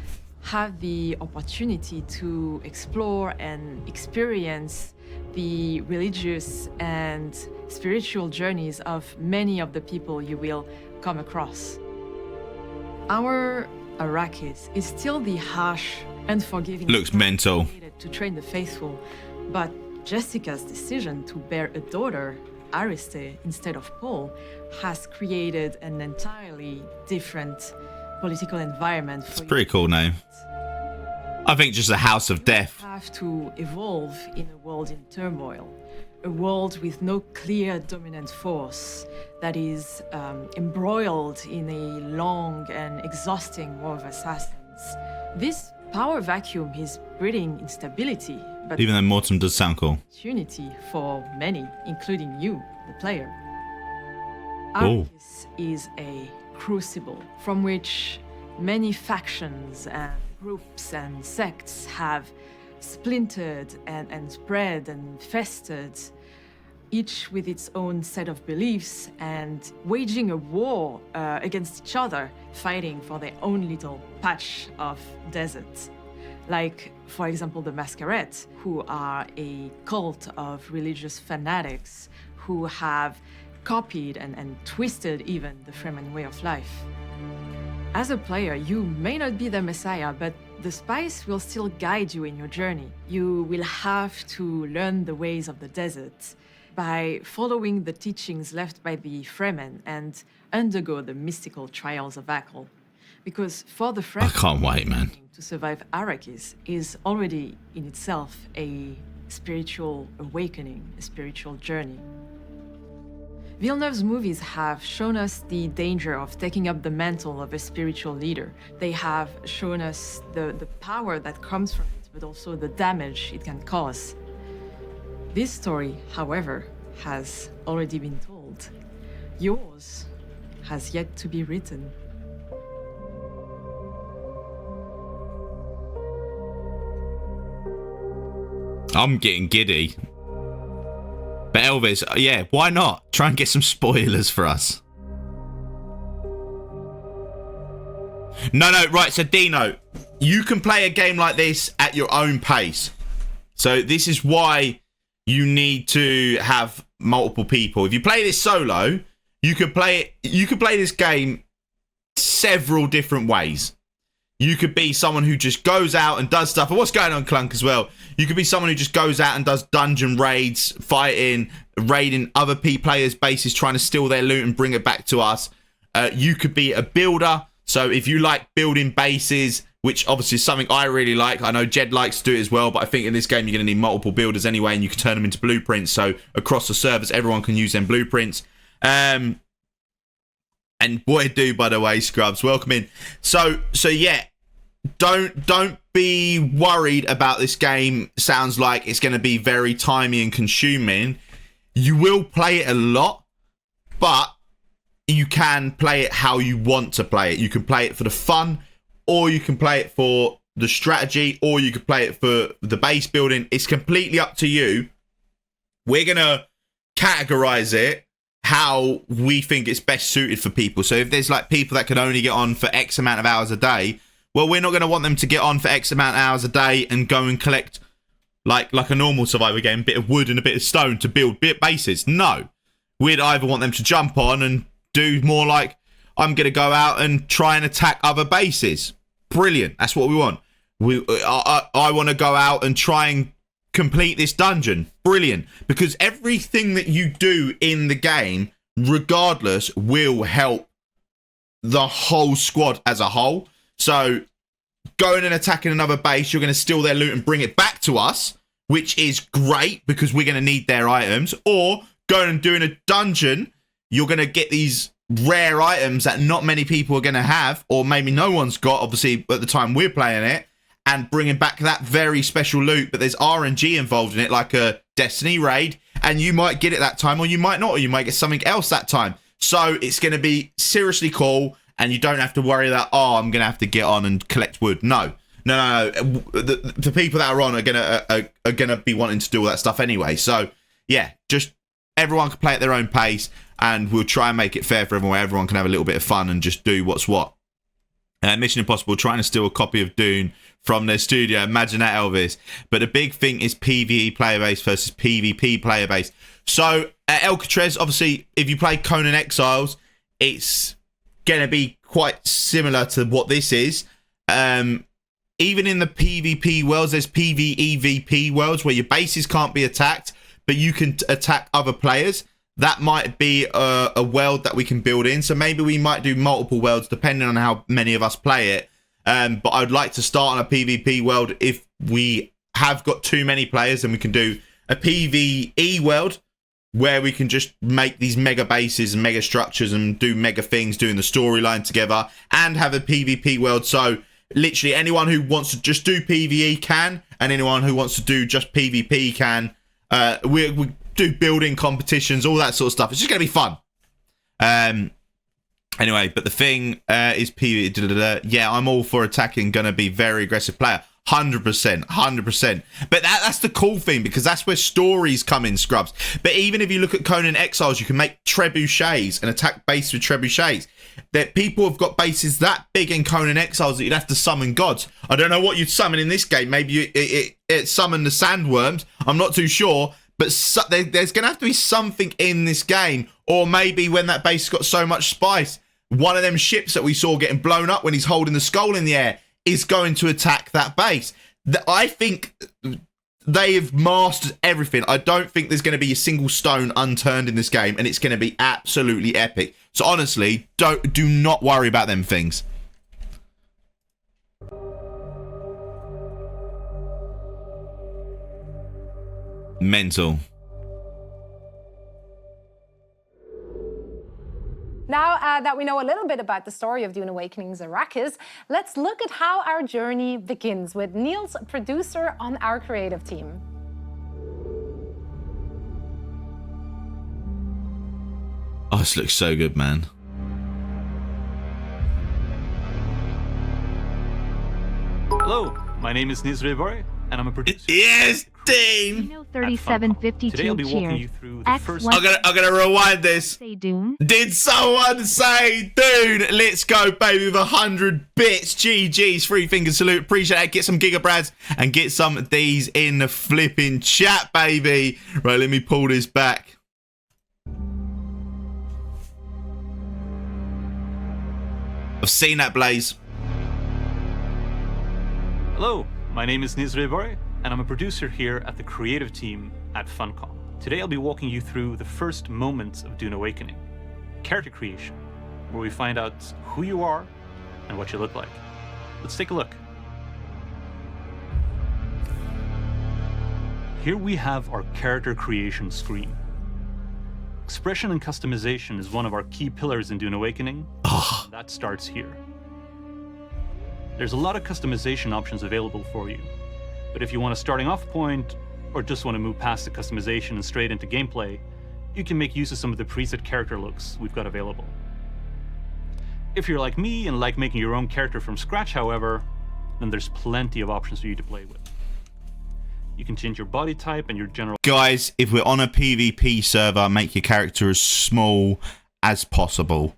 have the opportunity to explore and experience the religious and spiritual journeys of many of the people you will come across. Our Arrakis is still the harsh, unforgiving... Looks mental. ...to train the faithful, but Jessica's decision to bear a daughter, Ariste, instead of Paul, has created an entirely different political environment for you. It's a pretty cool name. I think just a house of death. You have to evolve in a world in turmoil, a world with no clear dominant force that is embroiled in a long and exhausting war of assassins. This power vacuum is breeding instability, but even though Mortem does sound cool. Opportunity for many, including you, the player. Arrakis is a crucible from which many factions and groups and sects have splintered and spread and festered, each with its own set of beliefs and waging a war against each other, fighting for their own little patch of desert. Like, for example, the Masquerade, who are a cult of religious fanatics who have copied and twisted even the Fremen way of life. As a player, you may not be the Messiah, but the spice will still guide you in your journey. You will have to learn the ways of the desert by following the teachings left by the Fremen and undergo the mystical trials of Akal. Because for the Fremen, I can't wait, man. To survive Arrakis is already in itself a spiritual awakening, a spiritual journey. Villeneuve's movies have shown us the danger of taking up the mantle of a spiritual leader. They have shown us the power that comes from it, but also the damage it can cause. This story, however, has already been told. Yours has yet to be written. I'm getting giddy. But Elvis, yeah, why not? Try and get some spoilers for us. No, right, so Dino, you can play a game like this at your own pace. So this is why you need to have multiple people. If you play this solo, you could play this game several different ways. You could be someone who just goes out and does stuff. And what's going on, Clunk, as well? You could be someone who just goes out and does dungeon raids, raiding other players' bases, trying to steal their loot and bring it back to us. You could be a builder. So if you like building bases, which obviously is something I really like. I know Jed likes to do it as well, but I think in this game you're going to need multiple builders anyway, and you can turn them into blueprints. So across the servers, everyone can use them blueprints. And boy, do, by the way, Scrubs, welcome in. So yeah. Don't be worried about this game. Sounds like it's going to be very timey and consuming. You will play it a lot, but you can play it how you want to play it. You can play it for the fun, or you can play it for the strategy, or you can play it for the base building. It's completely up to you. We're going to categorize it how we think it's best suited for people. So if there's like people that can only get on for X amount of hours a day, well, we're not going to want them to get on for X amount of hours a day and go and collect, like a normal Survivor game, a bit of wood and a bit of stone to build bases. No. We'd either want them to jump on and do more like, I'm going to go out and try and attack other bases. Brilliant. That's what we want. I want to go out and try and complete this dungeon. Brilliant. Because everything that you do in the game, regardless, will help the whole squad as a whole. So going and attacking another base, you're going to steal their loot and bring it back to us, which is great because we're going to need their items. Or going and doing a dungeon, you're going to get these rare items that not many people are going to have, or maybe no one's got, obviously, at the time we're playing it, and bringing back that very special loot. But there's RNG involved in it, like a Destiny raid, and you might get it that time, or you might not, or you might get something else that time. So it's going to be seriously cool. And you don't have to worry that, I'm going to have to get on and collect wood. No. The people that are on are gonna be wanting to do all that stuff anyway. So, yeah, just everyone can play at their own pace, and we'll try and make it fair for everyone. Everyone can have a little bit of fun and just do what's what. Mission Impossible trying to steal a copy of Dune from their studio. Imagine that, Elvis. But the big thing is PvE player base versus PvP player base. So, at Alcatraz, obviously, if you play Conan Exiles, it's going to be quite similar to what this is. Even in the PvP worlds, there's PvEVP worlds where your bases can't be attacked, but you can attack other players. That might be a world that we can build in. So maybe we might do multiple worlds depending on how many of us play it. But I'd like to start on a PvP world. If we have got too many players, then we can do a PvE world, where we can just make these mega bases and mega structures and do mega things, doing the storyline together, and have a PvP world. So literally anyone who wants to just do PvE can, and anyone who wants to do just PvP can. We do building competitions, all that sort of stuff. It's just going to be fun. Anyway, but the thing is PvE. Yeah, I'm all for attacking. Going to be very aggressive player. 100%. But that's the cool thing, because that's where stories come in, Scrubs. But even if you look at Conan Exiles, you can make trebuchets and attack base with trebuchets. That people have got bases that big in Conan Exiles that you'd have to summon gods. I don't know what you'd summon in this game. Maybe it summon the sandworms. I'm not too sure. But there's going to have to be something in this game. Or maybe when that base got so much spice, one of them ships that we saw getting blown up when he's holding the skull in the air is going to attack that base. I think they have mastered everything. I don't think there's going to be a single stone unturned in this game, and it's going to be absolutely epic. So honestly, do not worry about them things. Mental. Now that we know a little bit about the story of Dune Awakening's Arrakis, let's look at how our journey begins with Niels, producer on our creative team. Oh, this looks so good, man. Hello, my name is Niels Röborg, and I'm a producer. Yes, Dean. Dino 3752 Today I'll be walking cheered. you through the first. I'm gonna rewind this. Say Dune. Did someone say Dune? Let's go, baby, with 100 bits. GG's, three finger salute. Appreciate that. Get some gigabrads and get some of these in the flipping chat, baby. Right, let me pull this back. I've seen that, Blaze. Hello, my name is Nizre Bore, and I'm a producer here at the creative team at Funcom. Today I'll be walking you through the first moments of Dune Awakening, character creation, where we find out who you are and what you look like. Let's take a look. Here we have our character creation screen. Expression and customization is one of our key pillars in Dune Awakening. And that starts here. There's a lot of customization options available for you, but if you want a starting off point, or just want to move past the customization and straight into gameplay, you can make use of some of the preset character looks we've got available. If you're like me and like making your own character from scratch, however, then there's plenty of options for you to play with. You can change your body type and your general... Guys, if we're on a PvP server, make your character as small as possible.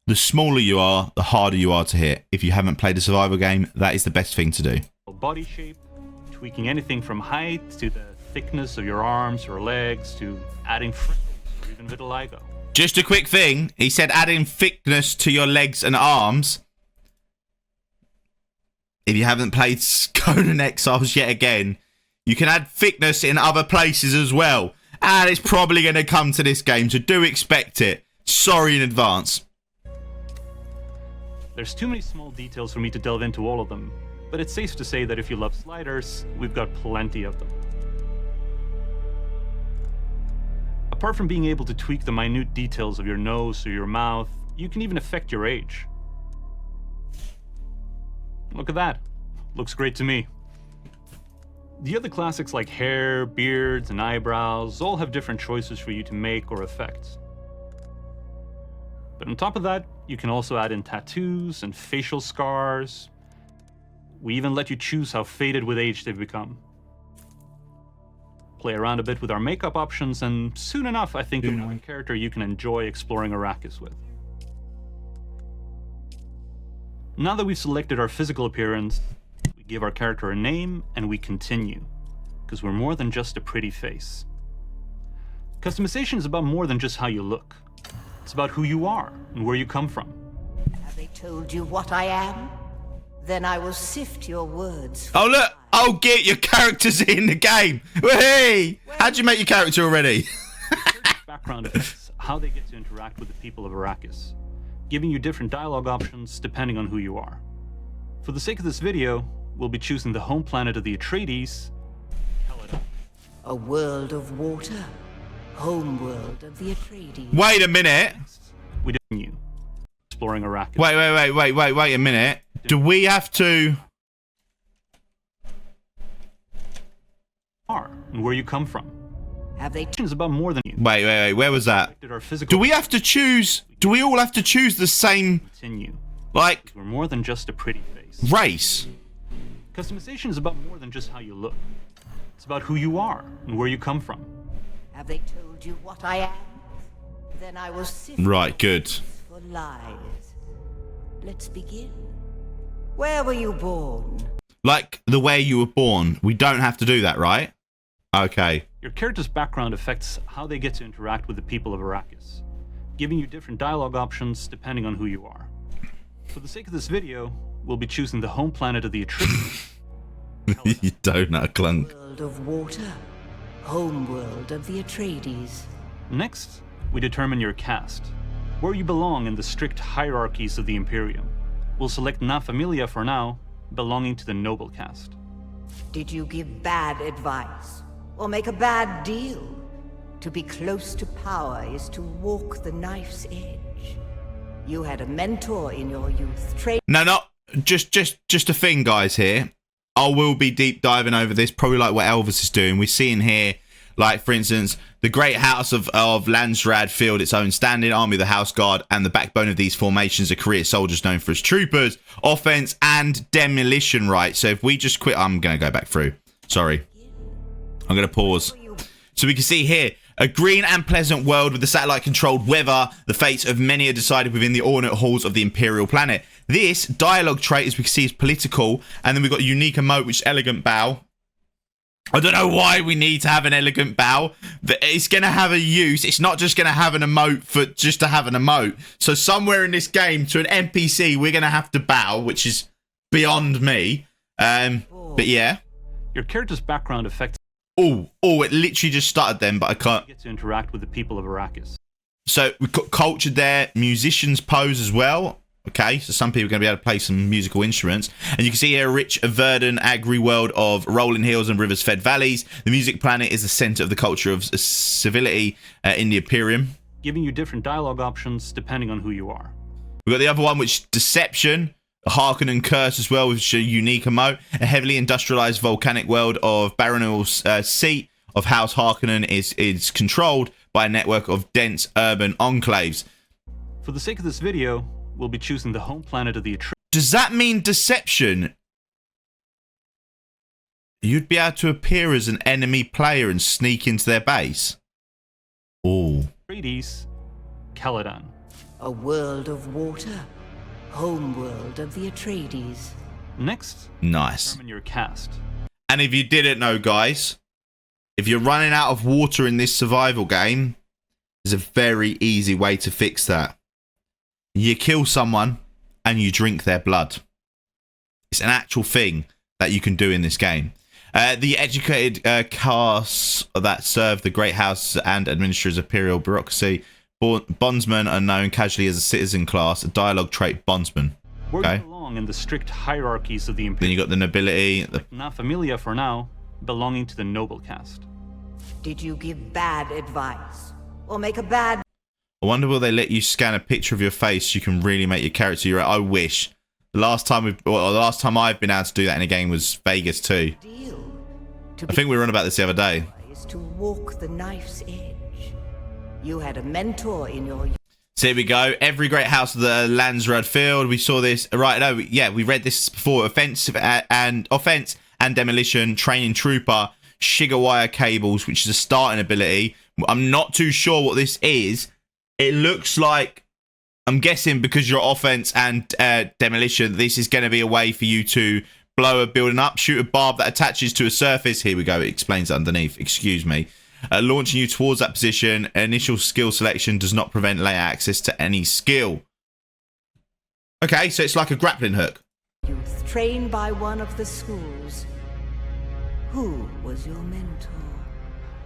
The smaller you are, the harder you are to hit. If you haven't played a survival game, that is the best thing to do. Body shape, tweaking anything from height to the thickness of your arms or legs to adding freckles or even vitiligo. Just a quick thing. He said adding thickness to your legs and arms. If you haven't played Conan Exiles yet again, you can add thickness in other places as well. And it's probably going to come to this game, so do expect it. Sorry in advance. There's too many small details for me to delve into all of them, but it's safe to say that if you love sliders, we've got plenty of them. Apart from being able to tweak the minute details of your nose or your mouth, you can even affect your age. Look at that. Looks great to me. The other classics like hair, beards, and eyebrows all have different choices for you to make or affect. But on top of that, you can also add in tattoos and facial scars. We even let you choose how faded with age they've become. Play around a bit with our makeup options, and soon enough, I think you'll have a character you can enjoy exploring Arrakis with. Now that we've selected our physical appearance, we give our character a name and we continue, because we're more than just a pretty face. Customization is about more than just how you look. It's about who you are and where you come from. Have they told you what I am? Then I will sift your words. Oh, look. Oh, get your characters in the game. Hey, how'd you make your character already? Background effects, how they get to interact with the people of Arrakis, giving you different dialogue options depending on who you are. For the sake of this video, we'll be choosing the home planet of the Atreides, Helidon. A world of water. Homeworld of the Atreides. Wait a minute. We didn't you exploring Arrakis. Wait a minute. Do we have to... Are and where you come from. Have they It's about more than you. Wait, where was that? Our physical Do we have to choose... Do we all have to choose the same, continue. like, We're more than just a pretty face. race? Customization is about more than just how you look. It's about who you are and where you come from. Have they told you what I am? Then I will sift Right, good. for lies. Let's begin. Where were you born? Like the way you were born. We don't have to do that, right? Okay. Your character's background affects how they get to interact with the people of Arrakis, giving you different dialogue options depending on who you are. For the sake of this video, we'll be choosing the home planet of the Atreides. You donut clunk. World of water. Homeworld of the Atreides. Next, we determine your caste, where you belong in the strict hierarchies of the Imperium. We'll select Na Familia for now, belonging to the noble caste. Did you give bad advice? Or make a bad deal? To be close to power is to walk the knife's edge. You had a mentor in your youth. No, just a thing, guys, here. I will be deep diving over this, probably like what Elvis is doing. We're seeing here, like, for instance, the great house of Landsrad field its own standing army, the House Guard, and the backbone of these formations are career soldiers known for its troopers, offense, and demolition rights. So if we just quit, I'm going to go back through. Sorry. I'm going to pause. So we can see here, a green and pleasant world with the satellite-controlled weather. The fates of many are decided within the ornate halls of the Imperial planet. This dialogue trait, as we can see, is political. And then we've got a unique emote, which is elegant bow. I don't know why we need to have an elegant bow. It's going to have a use. It's not just going to have an emote for just to have an emote. So somewhere in this game, to an NPC, we're going to have to bow, which is beyond me. But yeah. Your character's background affects. Oh, it literally just started then, but I can't. Get to interact with the people of Arrakis. So we've got culture there, musicians pose as well. Okay, so some people are going to be able to play some musical instruments. And you can see here a rich, verdant, agri world of rolling hills and rivers-fed valleys. The music planet is the center of the culture of civility in the Imperium. Giving you different dialogue options depending on who you are. We've got the other one, which is Deception, a Hearken and Curse as well, which is a unique emote. A heavily industrialized volcanic world of Baronel's seat of House Harkonnen is controlled by a network of dense urban enclaves. For the sake of this video, we'll be choosing the home planet of the Atreides. Does that mean Deception? You'd be able to appear as an enemy player and sneak into their base? Oh. Atreides, Caladan. A world of water. Homeworld of the Atreides. Next, Nice. determine your cast. And if you didn't know, guys, if you're running out of water in this survival game, there's a very easy way to fix that. You kill someone and you drink their blood. It's an actual thing that you can do in this game. The educated castes that serve the great house and administers imperial bureaucracy. Bondsmen are known casually as a citizen class, a dialogue trait bondsman. Working along in the strict hierarchies of the Then Imperium. you got the nobility. Na Familia for now, belonging to the noble caste. Did you give bad advice? Or make a bad I wonder will they let you scan a picture of your face so you can really make your character your own? I wish. The last time I've been able to do that in a game was Vegas 2. deal? I think we were on about this the other day. Is to walk the knife's edge. You had a mentor in your. So here we go. Every great house of the Landsrad field. We saw this. Right, no, yeah, we read this before. Offense and demolition, training trooper, sugar wire cables, which is a starting ability. I'm not too sure what this is. It looks like, I'm guessing because you're offense and demolition, this is going to be a way for you to blow a building up, shoot a barb that attaches to a surface. Here we go. It explains underneath. Excuse me. Launching you towards that position. Initial skill selection does not prevent later access to any skill. Okay, so it's like a grappling hook. Youth trained by one of the schools. Who was your mentor?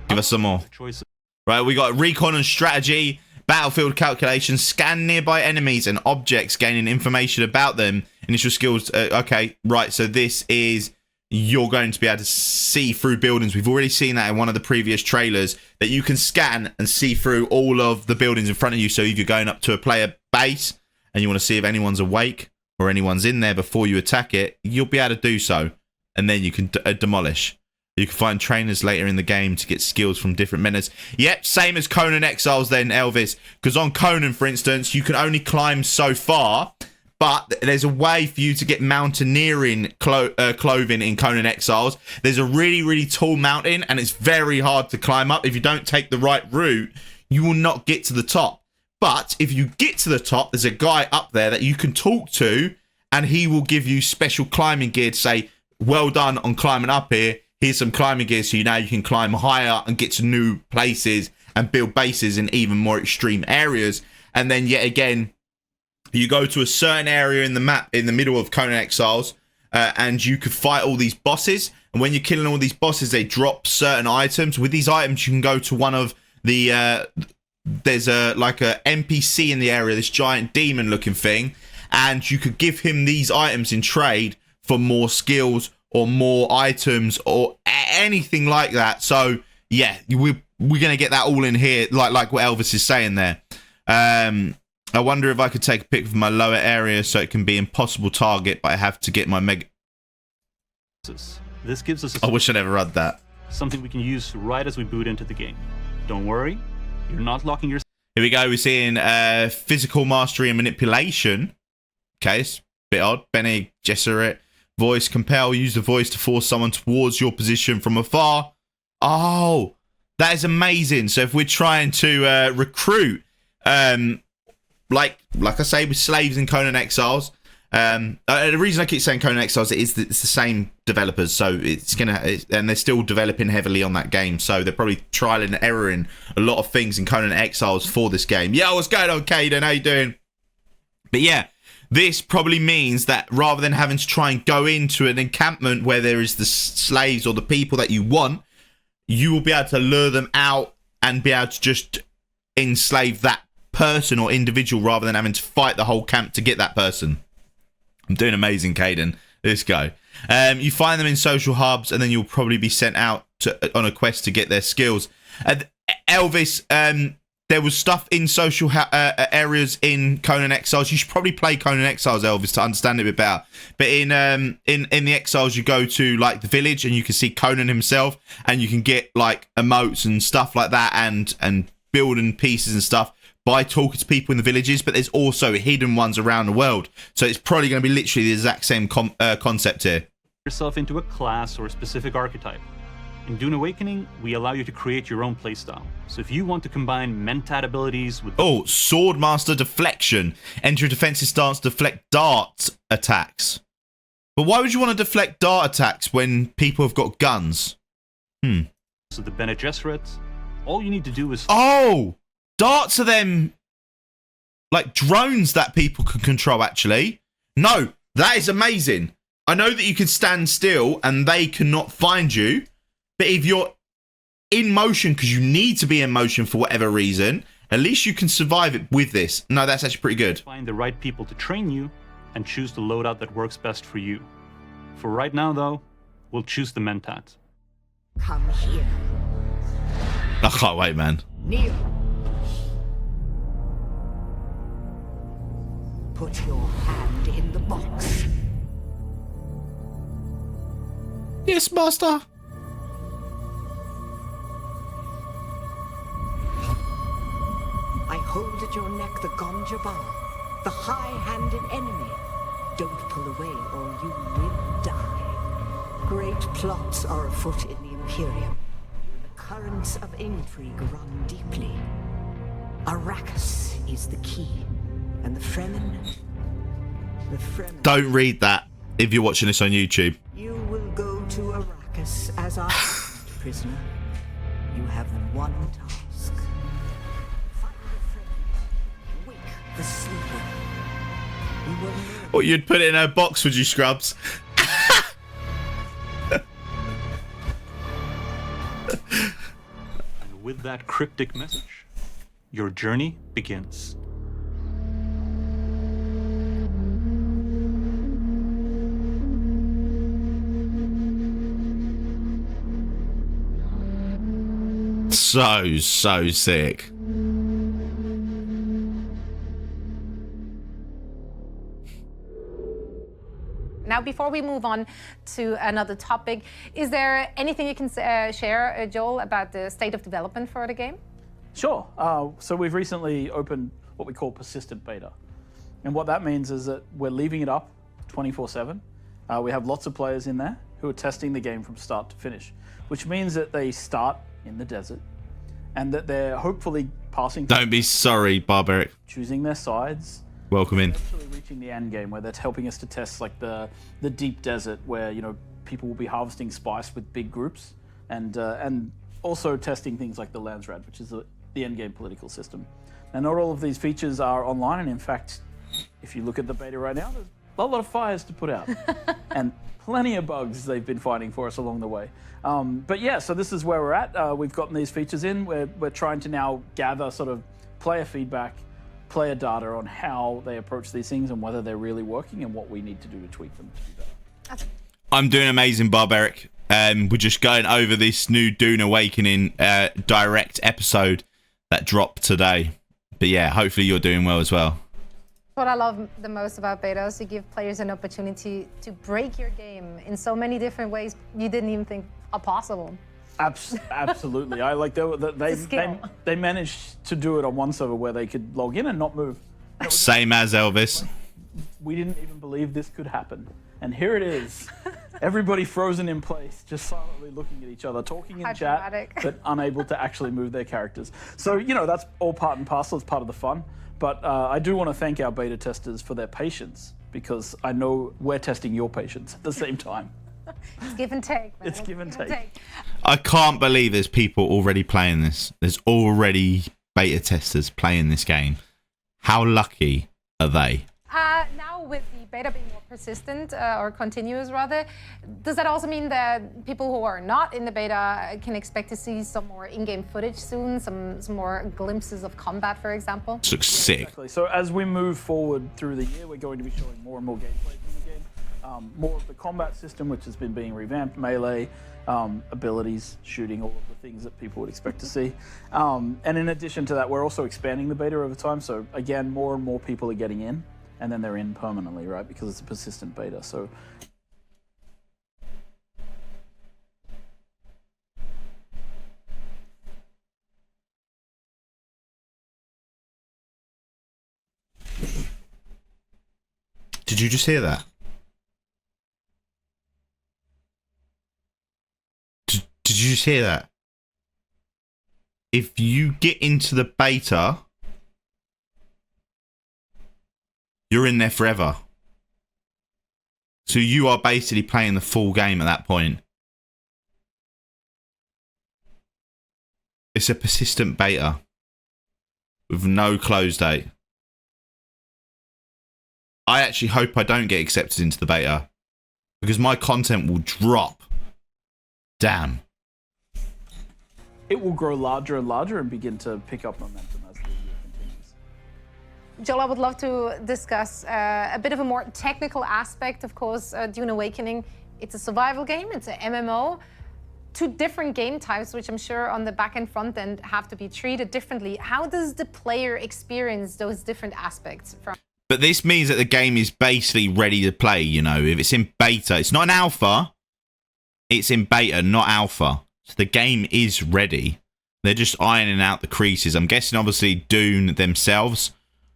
Give us some more. Choices. Right, we got recon and strategy, battlefield calculations, scan nearby enemies and objects, gaining information about them. Initial skills. Okay, right, so this is, you're going to be able to see through buildings. We've already seen that in one of the previous trailers, that you can scan and see through all of the buildings in front of you. So if you're going up to a player base and you want to see if anyone's awake or anyone's in there before you attack it, you'll be able to do so. And then you can demolish. You can find trainers later in the game to get skills from different menus. Yep, same as Conan Exiles then, Elvis. Because on Conan, for instance, you can only climb so far. But there's a way for you to get mountaineering clothing in Conan Exiles. There's a really, really tall mountain, and it's very hard to climb up. If you don't take the right route, you will not get to the top. But if you get to the top, there's a guy up there that you can talk to, and he will give you special climbing gear to say, well done on climbing up here. Here's some climbing gear so now you can climb higher and get to new places and build bases in even more extreme areas. And then yet again, you go to a certain area in the map in the middle of Conan Exiles and you could fight all these bosses. And when you're killing all these bosses, they drop certain items. With these items, you can go to one of the... there's a NPC in the area, this giant demon looking thing. And you could give him these items in trade for more skills or more items or anything like that. So yeah, we're gonna get that all in here, like what Elvis is saying there. I wonder if I could take a pic of my lower area so it can be impossible target, but I have to get my mega. This gives us I wish I never read that. something we can use right as we boot into the game. Don't worry, you're not locking yourself. Here we go. We're seeing physical mastery and manipulation. Okay, it's a bit odd. Bene Gesserit. Voice compel. Use the voice to force someone towards your position from afar. Oh, that is amazing. So if we're trying to recruit, like I say, with slaves in Conan Exiles, the reason I keep saying Conan Exiles is that it's the same developers, so and they're still developing heavily on that game, so they're probably trial and erroring a lot of things in Conan Exiles for this game. Yeah, what's going on, Caden? How you doing? But yeah, this probably means that rather than having to try and go into an encampment where there is the slaves or the people that you want, you will be able to lure them out and be able to just enslave that person or individual rather than having to fight the whole camp to get that person. I'm doing amazing, Caden. Let's go. You find them in social hubs, and then you'll probably be sent out on a quest to get their skills. Elvis, there was stuff in social areas in Conan Exiles. You should probably play Conan Exiles, Elvis, to understand it a bit better. But in the Exiles, you go to like the village, and you can see Conan himself, and you can get like emotes and stuff like that, and building pieces and stuff by talking to people in the villages. But there's also hidden ones around the world, so it's probably going to be literally the exact same concept here. Yourself into a class or a specific archetype. In Dune Awakening, we allow you to create your own playstyle. So if you want to combine mentat abilities with... Oh, Swordmaster Deflection. Enter a defensive stance to deflect dart attacks. But why would you want to deflect dart attacks when people have got guns? So the Bene Gesserit, all you need to do is... Oh! Darts are them... like drones that people can control, actually. No, that is amazing. I know that you can stand still and they cannot find you. But if you're in motion, because you need to be in motion for whatever reason, at least you can survive it with this. No, that's actually pretty good. Find the right people to train you and choose the loadout that works best for you. For right now, though, we'll choose the mentat. Come here. I can't wait, man. Kneel. Put your hand in the box. Yes, master. I hold at your neck the Gonja Bar, the high-handed enemy. Don't pull away or you will die. Great plots are afoot in the Imperium. The currents of intrigue run deeply. Arrakis is the key, and the Fremen... Don't read that if you're watching this on YouTube. You will go to Arrakis as our last prisoner. You have one task. Find the Fremen. Wake the sleeper. You will know. Or you'd put it in a box, would you, Scrubs? And with that cryptic message, your journey begins. So sick. Now, before we move on to another topic, is there anything you can share, Joel, about the state of development for the game? Sure. So we've recently opened what we call persistent beta. And what that means is that we're leaving it up 24/7. We have lots of players in there who are testing the game from start to finish, which means that they start in the desert and that they're hopefully passing... Don't be sorry, Barbaric. Choosing their sides. Welcome in. Eventually reaching the end game where they're helping us to test like the deep desert where, you know, people will be harvesting spice with big groups and also testing things like the Landsrad, which is the end game political system. Now, not all of these features are online, and in fact, if you look at the beta right now, there's a lot of fires to put out and plenty of bugs they've been finding for us along the way. But yeah, so this is where we're at. We've gotten these features in. We're trying to now gather sort of player feedback, player data on how they approach these things and whether they're really working and what we need to do to tweak them to be better. I'm doing amazing, Barbaric. We're just going over this new Dune Awakening direct episode that dropped today. But yeah, hopefully you're doing well as well. What I love the most about beta is to give players an opportunity to break your game in so many different ways you didn't even think are possible. Absolutely. I like they managed to do it on one server where they could log in and not move. Same as Elvis. We didn't even believe this could happen. And here it is. Everybody frozen in place, just silently looking at each other, talking in How chat, dramatic. but unable to actually move their characters. So, you know, that's all part and parcel. It's part of the fun. But I do want to thank our beta testers for their patience, because I know we're testing your patience at the same time. It's give and take, man. It's give and take. I can't believe there's people already playing this. There's already beta testers playing this game. How lucky are they? Now with the beta being more persistent or continuous rather, does that also mean that people who are not in the beta can expect to see some more in-game footage soon, some more glimpses of combat, for example? This looks sick. Exactly. So as we move forward through the year, we're going to be showing more and more gameplay from the game. More of the combat system, which has been being revamped, melee, abilities, shooting, all of the things that people would expect to see. And in addition to that, we're also expanding the beta over time. So again, more and more people are getting in, and then they're in permanently, right? Because it's a persistent beta. So Did you just hear that? Did you just hear that? If you get into the beta, you're in there forever. So you are basically playing the full game at that point. It's a persistent beta with no close date. I actually hope I don't get accepted into the beta, because my content will drop. Damn. it will grow larger and larger and begin to pick up momentum as the year continues. Joel, I would love to discuss a bit of a more technical aspect, of course, Dune Awakening. It's a survival game, it's an MMO. Two different game types, which I'm sure on the back and front end have to be treated differently. How does the player experience those different aspects from? But this means that the game is basically ready to play, you know. If it's in beta, it's not an alpha. It's in beta, not alpha. So the game is ready. They're just ironing out the creases. I'm guessing, obviously, Dune themselves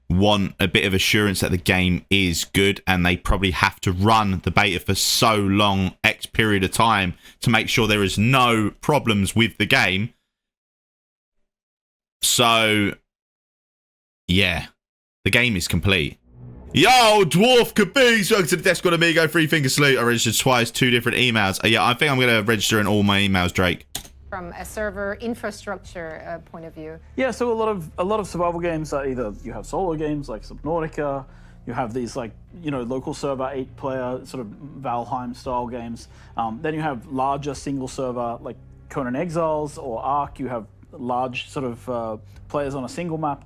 want a bit of assurance that the game is good, and they probably have to run the beta for so long, X period of time, to make sure there is no problems with the game. So, yeah, the game is complete. Yo, Dwarf Caboose, welcome to the Death Squad Amigo, 3-finger salute. I registered twice, 2 different emails. Yeah, I think I'm going to register in all my emails, Drake. From a server infrastructure point of view. Yeah, so a lot of survival games are either you have solo games like Subnautica, you have these like, you know, local server 8-player sort of Valheim style games. Then you have larger single server like Conan Exiles or Ark. You have large sort of players on a single map.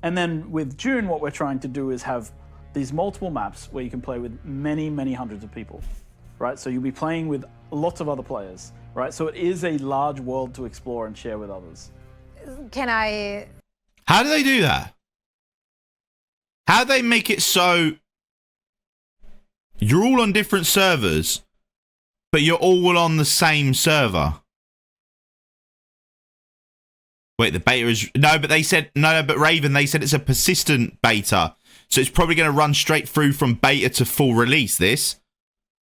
And then with Dune, what we're trying to do is have these multiple maps where you can play with many, many hundreds of people, right? So you'll be playing with lots of other players, right? So it is a large world to explore and share with others. Can I... How do they do that? How do they make it so you're all on different servers, but you're all on the same server? Wait, the beta is... No, but they said... No, but Raven, they said it's a persistent beta. So it's probably going to run straight through from beta to full release, this.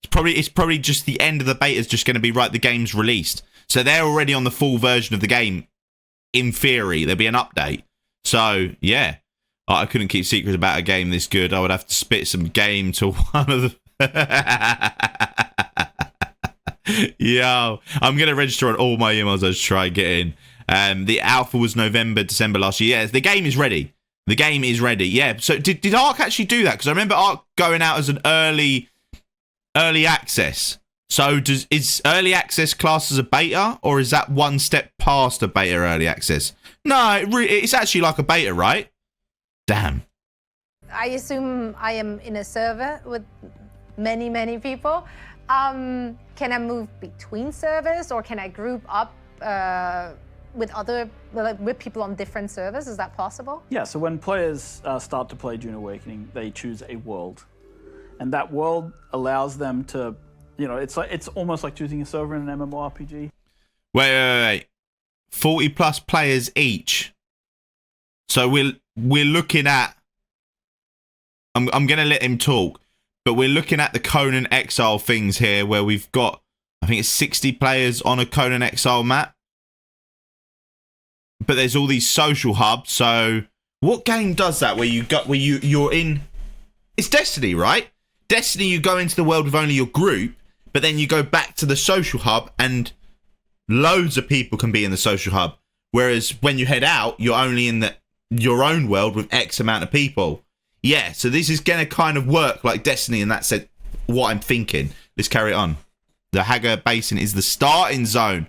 It's probably just the end of the beta is just going to be, right, the game's released. So they're already on the full version of the game. In theory, there'll be an update. So, yeah. Oh, I couldn't keep secrets about a game this good. I would have to spit some game to one of the... Yo, I'm going to register on all my emails as try and get in. The alpha was November, December last year. Yeah, the game is ready. The game is ready. Yeah. So did Ark actually do that? Because I remember Ark going out as an early access. So is early access classed as a beta, or is that one step past a beta early access? No, it's actually like a beta, right? Damn. I assume I am in a server with many, many people. Can I move between servers, or can I group up with people on different servers? Is that possible? Yeah, so when players start to play Dune Awakening, they choose a world. And that world allows them to, you know, it's almost like choosing a server in an MMORPG. Wait. 40 plus players each. So we're looking at... I'm going to let him talk. but we're looking at the Conan Exile things here, where we've got, I think it's 60 players on a Conan Exile map. But there's all these social hubs. So what game does that? Where you're in? It's Destiny, right? Destiny, you go into the world with only your group, but then you go back to the social hub, and loads of people can be in the social hub. Whereas when you head out, you're only in your own world with X amount of people. Yeah, so this is going to kind of work like Destiny, and that's what I'm thinking. Let's carry it on. The Haga Basin is the starting zone.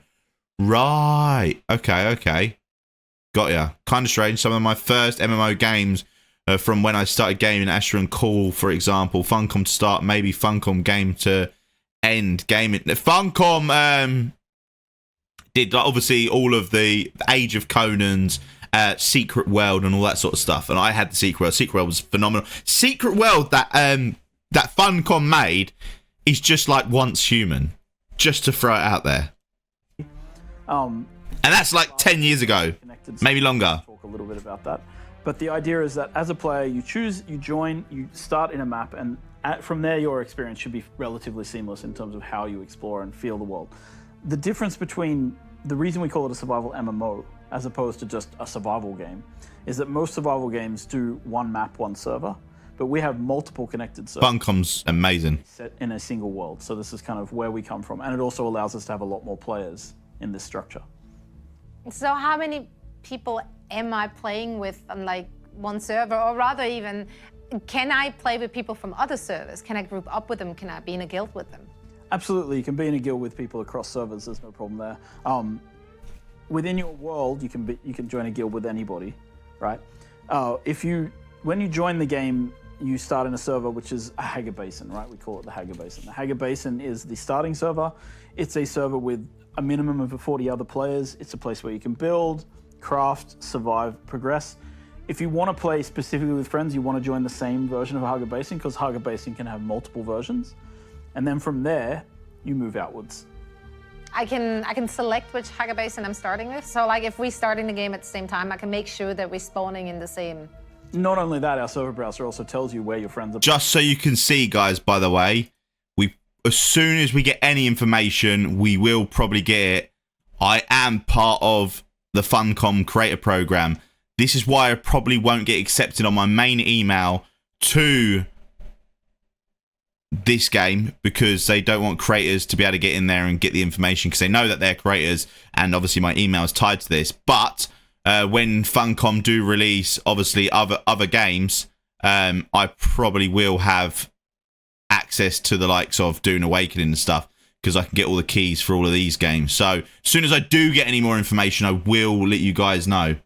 Right. Okay. Got ya. Kind of strange. Some of my first MMO games from when I started gaming Asher and Call, for example. Funcom to start, maybe Funcom game to end. Gaming. Funcom did obviously all of the Age of Conan's, Secret World and all that sort of stuff. And I had the Secret World. Secret World was phenomenal. Secret World that Funcom made is just like Once Human. Just to throw it out there. And that's like 10 years ago. Maybe longer. Talk a little bit about that. But the idea is that as a player, you choose, you join, you start in a map, and from there your experience should be relatively seamless in terms of how you explore and feel the world. The difference between the reason we call it a survival MMO as opposed to just a survival game is that most survival games do one map, one server, but we have multiple connected servers. Funcom's amazing. Set in a single world. So this is kind of where we come from. And it also allows us to have a lot more players in this structure. So how many people am I playing with on like one server, or rather even, can I play with people from other servers? Can I group up with them? Can I be in a guild with them? Absolutely, you can be in a guild with people across servers. There's no problem there. Within your world, you can join a guild with anybody, right? When you join the game, you start in a server which is a Haga Basin, right? We call it the Haga Basin. The Haga Basin is the starting server. It's a server with a minimum of 40 other players. It's a place where you can build, craft, survive, progress. If you want to play specifically with friends, you want to join the same version of Haga Basin, because Haga Basin can have multiple versions. And then from there, you move outwards. I can select which Haga Basin I'm starting with. So like if we start in the game at the same time, I can make sure that we're spawning in the same. Not only that, our server browser also tells you where your friends are. Just so you can see, guys, by the way, as soon as we get any information, we will probably get it. I am part of the Funcom creator program. This is why I probably won't get accepted on my main email to this game, because they don't want creators to be able to get in there and get the information, because they know that they're creators, and obviously my email is tied to this. But when Funcom do release obviously other games, I probably will have access to the likes of Dune Awakening and stuff, because I can get all the keys for all of these games. So as soon as I do get any more information, I will let you guys know.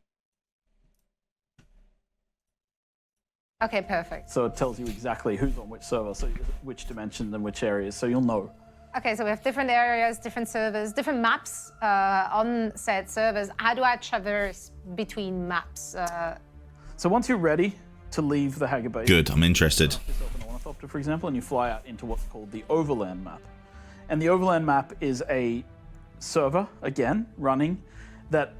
Okay, perfect. So it tells you exactly who's on which server, so which dimensions and which areas, so you'll know. Okay, so we have different areas, different servers, different maps on said servers. How do I traverse between maps? So once you're ready to leave the Haga Basin, good, I'm interested. yourself an ornithopter, for example, and you fly out into what's called the Overland map. And the Overland map is a server, again, running, that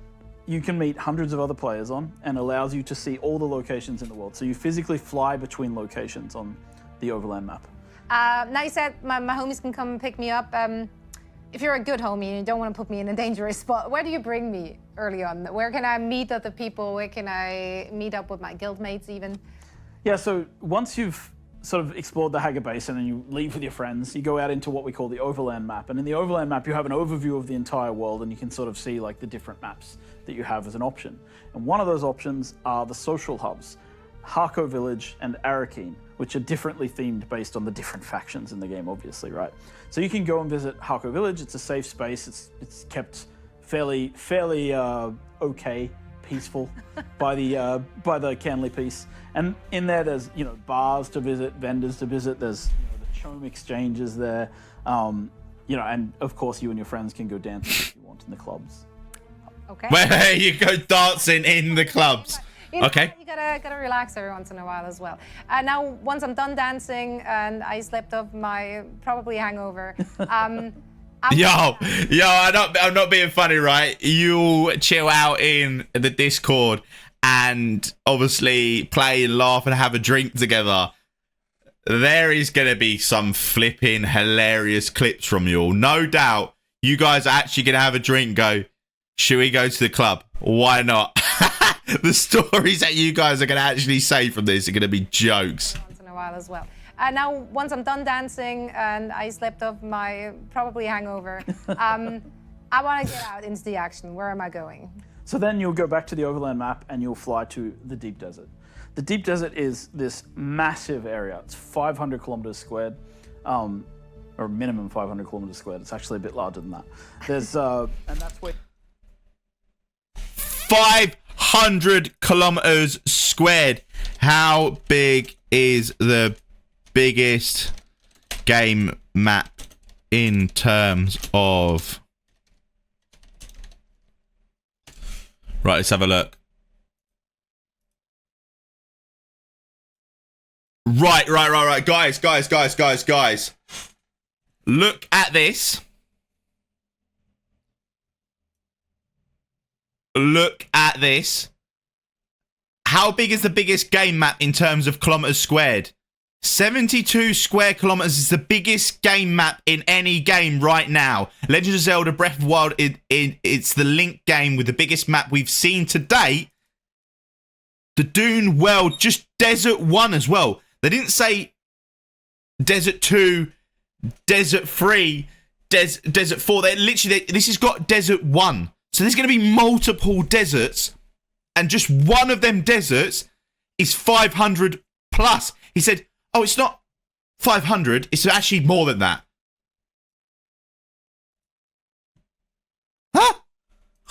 you can meet hundreds of other players on, and allows you to see all the locations in the world. So you physically fly between locations on the Overland map. Now you said my homies can come and pick me up. If you're a good homie and you don't want to put me in a dangerous spot, where do you bring me early on? Where can I meet other people? Where can I meet up with my guildmates even? Yeah, so once you've sort of explored the Haga Basin and you leave with your friends, you go out into what we call the Overland map. And in the Overland map, you have an overview of the entire world, and you can sort of see like the different maps that you have as an option. And one of those options are the social hubs, Harko Village and Arakeen, which are differently themed based on the different factions in the game, obviously, right? So you can go and visit Harko Village. It's a safe space. It's kept fairly okay, peaceful by the Canley Peace. And in there, there's bars to visit, vendors to visit. There's the chome exchanges there, and of course you and your friends can go dancing if you want in the clubs. Okay. Where you go dancing in the clubs. Okay. You gotta relax every once in a while as well. Now, once I'm done dancing and I slept off my probably hangover, Yo, I'm not being funny, right? You'll chill out in the Discord and obviously play and laugh and have a drink together. there is going to be some flipping hilarious clips from you all. No doubt you guys are actually going to have a drink, go, should we go to the club? Why not? The stories that you guys are going to actually say from this are going to be jokes. Once in a while as well. Now, once I'm done dancing and I slept off my probably hangover, I want to get out into the action. Where am I going? So then you'll go back to the overland map and you'll fly to the deep desert. The deep desert is this massive area. It's 500 kilometers squared, or minimum 500 kilometers squared. It's actually a bit larger than that. There's, and that's where 500 kilometers squared. How big is the biggest game map in terms of... Right, let's have a look. Right. Guys. Look at this. Look at this. How big is the biggest game map in terms of kilometers squared? 72 square kilometers is the biggest game map in any game right now. Legend of Zelda Breath of the Wild, it's the Link game with the biggest map we've seen to date. The Dune world, just Desert 1 as well. They didn't say Desert 2, Desert 3, Desert 4. They literally, this has got Desert 1. So there's going to be multiple deserts. And just one of them deserts is 500 plus. He said, oh, it's not 500. It's actually more than that. Huh?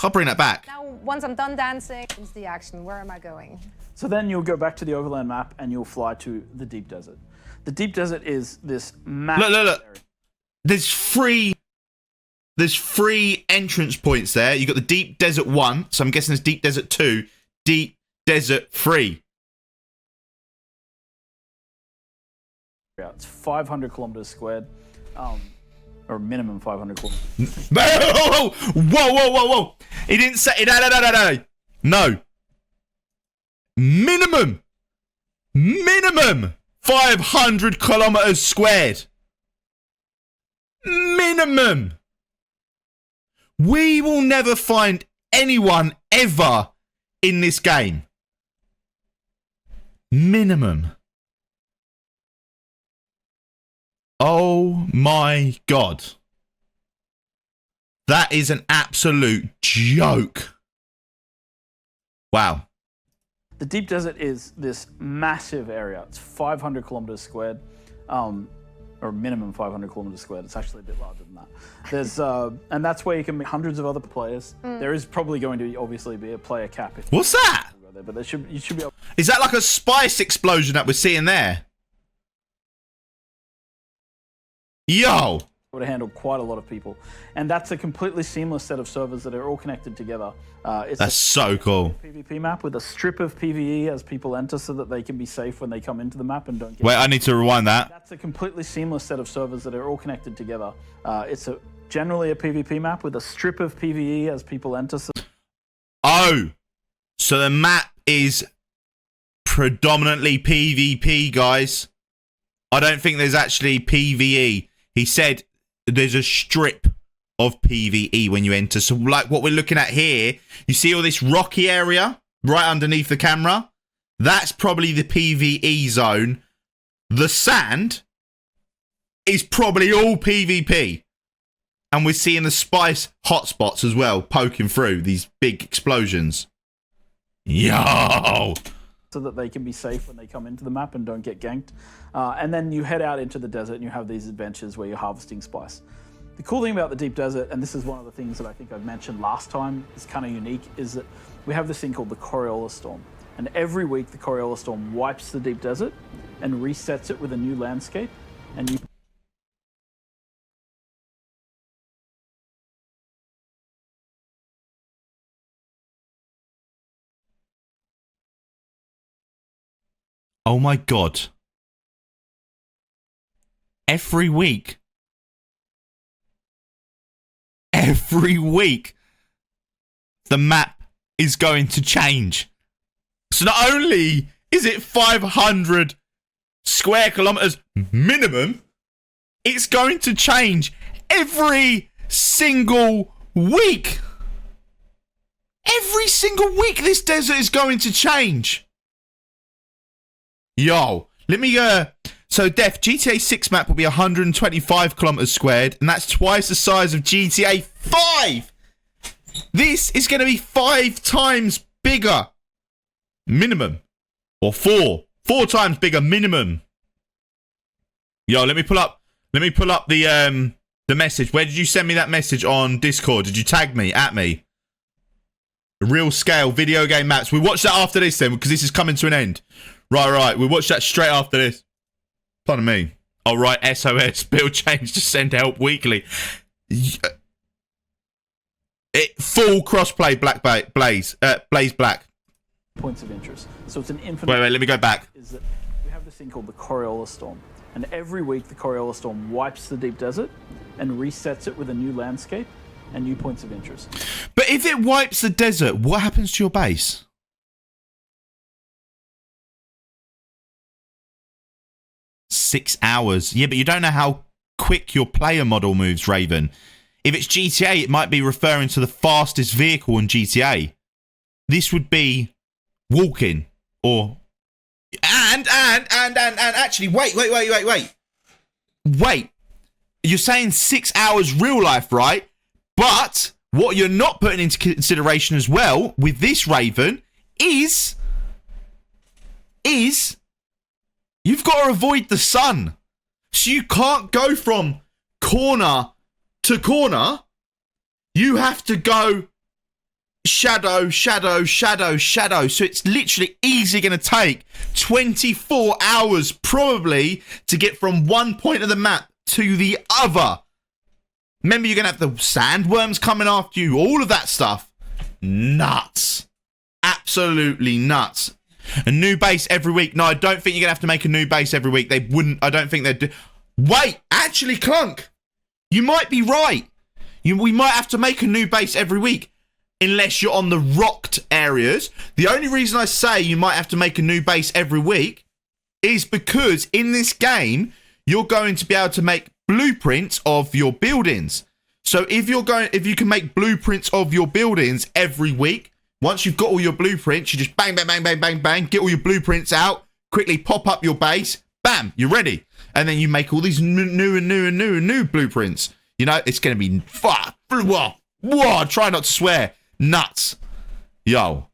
I'll bring that back. Now, once I'm done dancing, into the action. Where am I going? So then you'll go back to the overland map and you'll fly to the deep desert. The deep desert is this massive Look. area. There's three entrance points there. You've got the Deep Desert 1, so I'm guessing there's Deep Desert 2, Deep Desert 3. It's 500 kilometers squared, or minimum 500 kilometers. Whoa. He didn't say... No. Minimum 500 kilometers squared. Minimum. We will never find anyone ever in this game. Minimum. Oh my God. That is an absolute joke. Wow. The deep desert is this massive area. It's 500 kilometers squared, or minimum 500 kilometers squared. It's actually a bit larger than that. There's, and that's where you can meet hundreds of other players. There is probably going to obviously be a player cap. What's that? There, but you should be able. Is that like a spice explosion that we're seeing there? Yo! To handle quite a lot of people, and that's a completely seamless set of servers that are all connected together. That's so cool. PvP map with a strip of PvE as people enter, so that they can be safe when they come into the map and don't get. Wait, I need to rewind that. That's a completely seamless set of servers that are all connected together. It's generally a PvP map with a strip of PvE as people enter. Oh, so the map is predominantly PvP, guys. I don't think there's actually PvE. He said there's a strip of PvE when you enter. So like what we're looking at here, you see all this rocky area right underneath the camera? That's probably the PvE zone. The sand is probably all PvP. And we're seeing the spice hotspots as well, poking through these big explosions. Yo! So that they can be safe when they come into the map and don't get ganked. And then you head out into the desert and you have these adventures where you're harvesting spice. The cool thing about the deep desert, and this is one of the things that I think I've mentioned last time, is kind of unique, is that we have this thing called the Coriolis Storm. And every week the Coriolis Storm wipes the deep desert and resets it with a new landscape. And you Oh my God. Every week, the map is going to change. So not only is it 500 square kilometers minimum. It's going to change every single week. Every single week this desert is going to change. Yo, let me so Def, GTA 6 map will be 125 kilometers squared, and that's twice the size of GTA 5. This is going to be 5 times bigger minimum, or 4 times bigger minimum. Yo, let me pull up the message. Where did you send me that message? On Discord? Did you tag me at me? Real scale video game maps. We watch that after this then, because this is coming to an end. Right. We watch that straight after this. Pardon me. All right, SOS. Build change to send help weekly. Full crossplay Blaze Black. Points of interest. So it's an infinite... Wait, let me go back. Is that we have this thing called the Coriolis Storm. And every week the Coriolis Storm wipes the deep desert and resets it with a new landscape and new points of interest. But if it wipes the desert, what happens to your base? Six hours. Yeah, but you don't know how quick your player model moves, Raven. If it's GTA, it might be referring to the fastest vehicle in GTA. This would be walking or... And actually, wait. Wait. You're saying 6 hours real life, right? But what you're not putting into consideration as well with this, Raven, is you've got to avoid the sun. So you can't go from corner to corner. You have to go shadow. So it's literally easily going to take 24 hours probably to get from one point of the map to the other. Remember, you're going to have the sandworms coming after you, all of that stuff. Nuts. Absolutely nuts. A new base every week. No, I don't think you're going to have to make a new base every week. They wouldn't. I don't think they'd do. Wait, actually, Clunk, you might be right. We might have to make a new base every week. Unless you're on the rocked areas. The only reason I say you might have to make a new base every week is because in this game, you're going to be able to make blueprints of your buildings. So if you can make blueprints of your buildings every week, once you've got all your blueprints, you just bang, get all your blueprints out, quickly pop up your base, bam, you're ready. And then you make all these new blueprints. You know, it's going to be whoa, try not to swear. Nuts. Yo.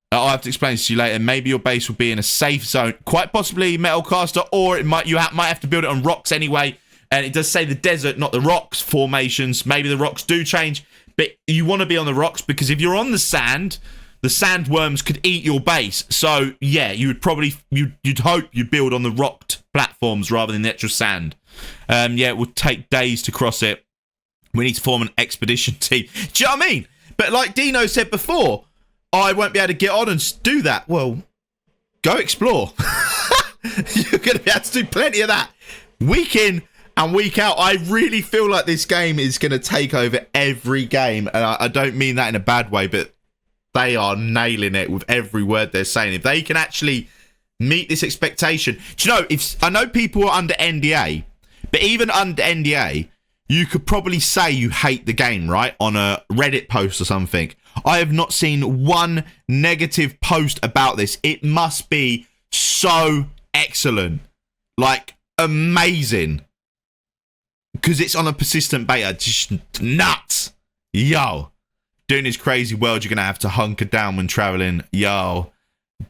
I'll have to explain this to you later. Maybe your base will be in a safe zone. Quite possibly Metalcaster, or you might have to build it on rocks anyway. And it does say the desert, not the rocks formations. Maybe the rocks do change. But you want to be on the rocks because if you're on the sand, the sandworms could eat your base. So, yeah, you'd hope you build on the rocked platforms rather than the actual sand. Yeah, it would take days to cross it. We need to form an expedition team. Do you know what I mean? But like Dino said before, I won't be able to get on and do that. Well, go explore. You're going to be able to do plenty of that. Week in and week out. I really feel like this game is going to take over every game. And I don't mean that in a bad way, but they are nailing it with every word they're saying. If they can actually meet this expectation. Do you know, I know people are under NDA, but even under NDA, you could probably say you hate the game, right? On a Reddit post or something. I have not seen one negative post about this. It must be so excellent. Like, amazing. Because it's on a persistent beta. Just nuts. Yo. Dune is crazy world. You're going to have to hunker down when traveling. Yo.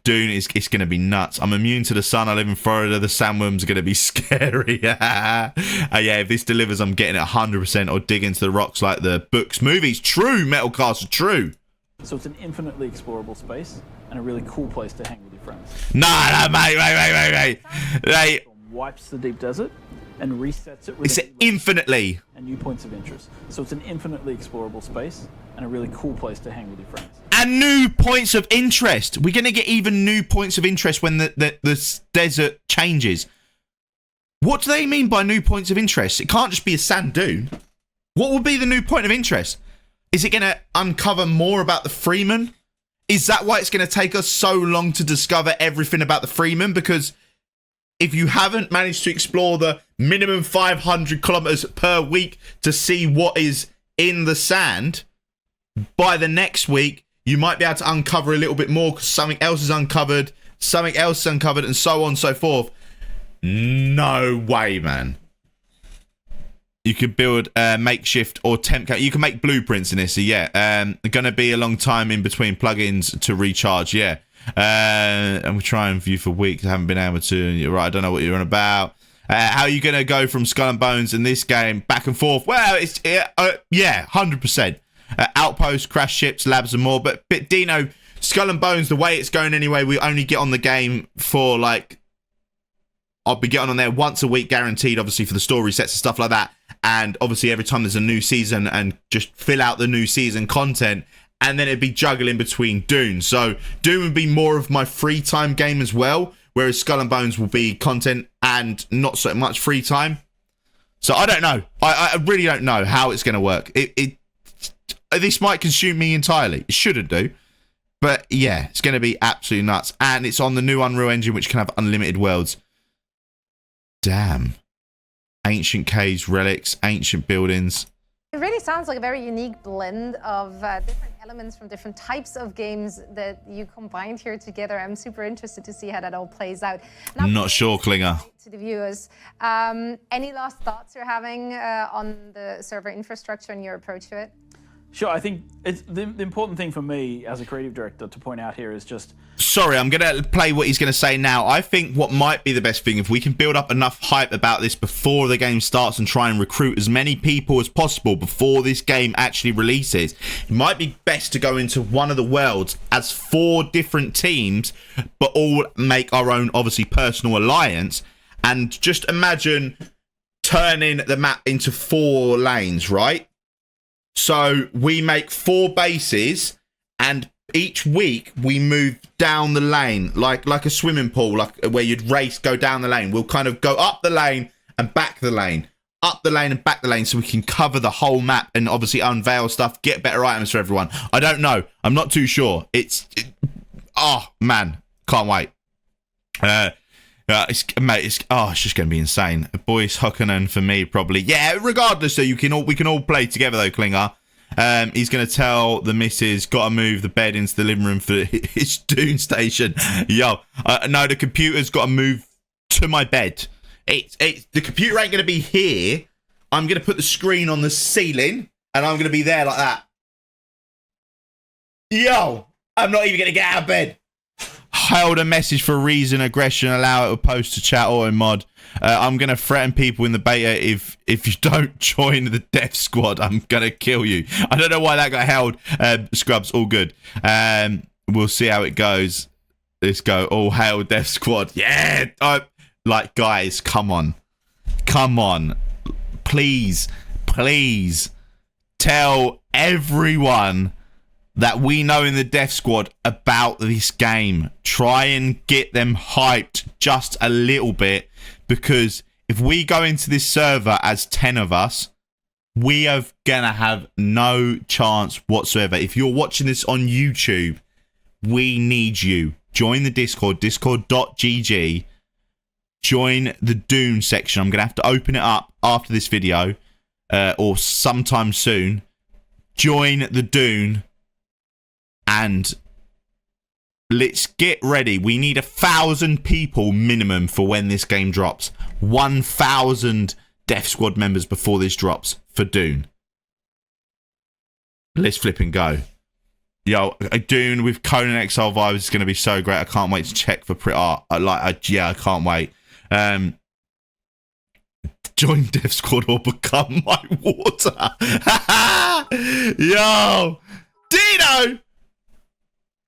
Dune it's going to be nuts. I'm immune to the sun. I live in Florida. The sandworms are going to be scary. Yeah, if this delivers, I'm getting it 100% or dig into the rocks like the books, movies. True, Metal Castle, true. So it's an infinitely explorable space and a really cool place to hang with your friends. No, mate. Wait. Wipes the deep desert and resets it with it's infinitely and new points of interest. So it's an infinitely explorable space and a really cool place to hang with your friends. And new points of interest. We're going to get even new points of interest when the desert changes. What do they mean by new points of interest? It can't just be a sand dune. What will be the new point of interest? Is it going to uncover more about the Freeman? Is that why it's going to take us so long to discover everything about the Freeman? Because if you haven't managed to explore the minimum 500 kilometers per week to see what is in the sand, by the next week, you might be able to uncover a little bit more because something else is uncovered, and so on and so forth. No way, man. You could build makeshift or temp. You can make blueprints in this. So yeah, going to be a long time in between plugins to recharge. Yeah, and we're trying view for weeks. I haven't been able to. You're right. I don't know what you're on about. How are you going to go from Skull and Bones in this game back and forth? Well, it's yeah, 100%. Outposts, crash ships, labs, and more. But Dino, Skull and Bones, the way it's going anyway, we only get on the game for like. I'll be getting on there once a week, guaranteed, obviously, for the story sets and stuff like that. And obviously, every time there's a new season, and just fill out the new season content. And then it'd be juggling between Dune. So Dune would be more of my free time game as well, whereas Skull and Bones will be content and not so much free time. So I don't know. I really don't know how it's going to work. This might consume me entirely. It shouldn't do. But yeah, it's going to be absolutely nuts. And it's on the new Unreal Engine, which can have unlimited worlds. Damn. Ancient caves, relics, ancient buildings. It really sounds like a very unique blend of different elements from different types of games that you combined here together. I'm super interested to see how that all plays out. Now, Not sure, Klinger. To the viewers, any last thoughts you're having on the server infrastructure and your approach to it? Sure, I think it's the important thing for me as a creative director to point out here is just... Sorry, I'm going to play what he's going to say now. I think what might be the best thing, if we can build up enough hype about this before the game starts and try and recruit as many people as possible before this game actually releases, it might be best to go into one of the worlds as 4 different teams, but all make our own, obviously, personal alliance. And just imagine turning the map into 4 lanes, right? So we make 4 bases, and each week we move down the lane like a swimming pool, like where you'd race, go down the lane. We'll kind of go up the lane and back the lane, up the lane and back the lane, so we can cover the whole map and obviously unveil stuff, get better items for everyone. I don't know. I'm not too sure. Oh man, can't wait. It's just going to be insane. Boys Huckenen for me, probably. Yeah, regardless, so we can all play together though, Klinger. He's going to tell the missus, got to move the bed into the living room for his Dune station. Yo, no, the computer's got to move to my bed. The computer ain't going to be here. I'm going to put the screen on the ceiling, and I'm going to be there like that. Yo, I'm not even going to get out of bed. Held a message for reason, aggression, allow it to post to chat or in mod. I'm going to threaten people in the beta if you don't join the death squad, I'm going to kill you. I don't know why that got held. Scrubs, all good. We'll see how it goes. Let's go. All hail death squad. Yeah. Guys, come on. Come on. Please tell everyone that we know in the Death Squad about this game. Try and get them hyped just a little bit, because if we go into this server as 10 of us, we are gonna have no chance whatsoever. If you're watching this on YouTube, we need you. Join the Discord, discord.gg. Join the Dune section. I'm gonna have to open it up after this video, or sometime soon. Join the Dune. And let's get ready. We need 1,000 people minimum for when this game drops. 1,000 Death Squad members before this drops for Dune. Let's flip and go. Yo, Dune with Conan Exile vibes is going to be so great. I can't wait to check for print art. I can't wait. Join Death Squad or become my water. Yo, Dino.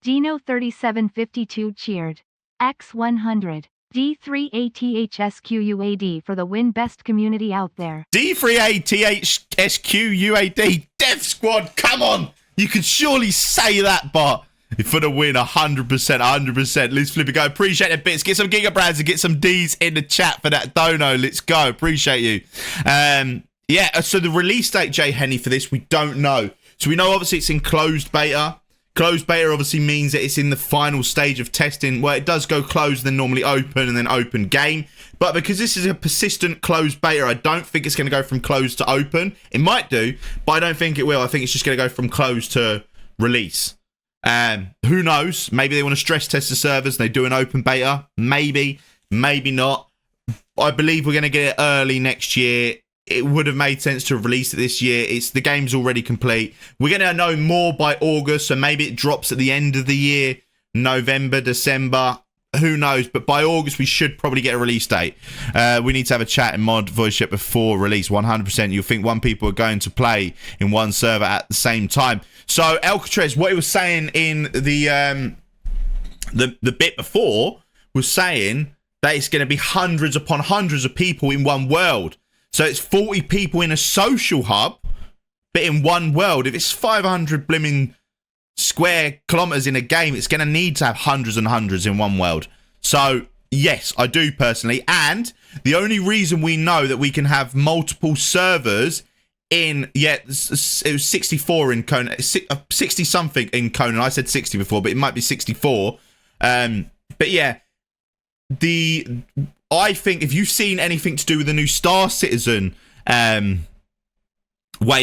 Dino3752 cheered. X100. D3ATHSQUAD for the win, best community out there. D3ATHSQUAD. Death Squad, come on. You can surely say that, but for the win, 100%. Let's flip it, go. Appreciate the bits. Get some Gigabrands and get some D's in the chat for that dono. Let's go. Appreciate you. Yeah, so the release date, Jay Henny, for this, we don't know. So we know, obviously, it's in closed beta. Closed beta obviously means that it's in the final stage of testing, where it does go closed, then normally open, and then open game. But because this is a persistent closed beta, I don't think it's going to go from closed to open. It might do, but I don't think it will. I think it's just going to go from closed to release. Who knows? Maybe they want to stress test the servers and they do an open beta. Maybe, maybe not. I believe we're going to get it early next year. It would have made sense to release it this year. The game's already complete. We're going to know more by August, so maybe it drops at the end of the year, November, December. Who knows? But by August, we should probably get a release date. We need to have a chat in mod voice chat before release. 100%. You'll think one people are going to play in one server at the same time. So Alcatraz, what he was saying in the bit before was saying that it's going to be hundreds upon hundreds of people in one world. So it's 40 people in a social hub, but in one world. If it's 500 blimmin' square kilometers in a game, it's going to need to have hundreds and hundreds in one world. So yes, I do personally. And the only reason we know that we can have multiple servers in, it was 64 in Conan, 60 something in Conan. I said 60 before, but it might be 64. But yeah, I think if you've seen anything to do with the new Star Citizen way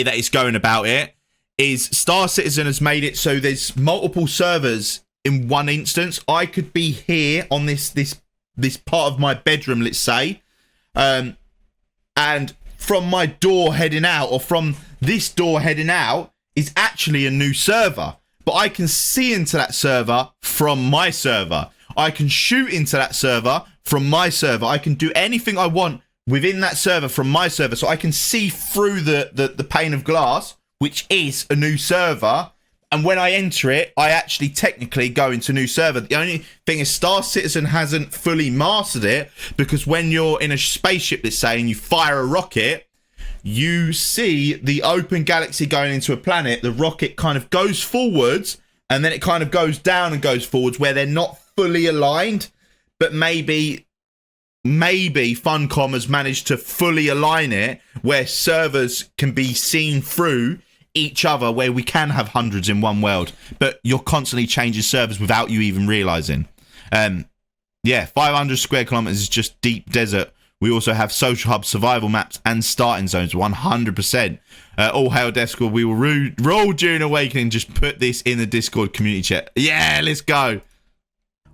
that it's going about it, is Star Citizen has made it so there's multiple servers in one instance. I could be here on this part of my bedroom, let's say, and from my door heading out, or from this door heading out, is actually a new server. But I can see into that server from my server. I can shoot into that server from my server. I can do anything I want within that server from my server. So I can see through the pane of glass, which is a new server. And when I enter it, I actually technically go into a new server. The only thing is Star Citizen hasn't fully mastered it, because when you're in a spaceship, let's say, and you fire a rocket, you see the open galaxy going into a planet. The rocket kind of goes forwards, and then it kind of goes down and goes forwards, where they're not fully aligned. But maybe Funcom has managed to fully align it where servers can be seen through each other, where we can have hundreds in one world, but you're constantly changing servers without you even realizing. Yeah, 500 square kilometers is just deep desert. We also have social hub survival maps and starting zones, 100%. All hail Discord. We will roll Dune Awakening. Just put this in the Discord community chat. Yeah, let's go.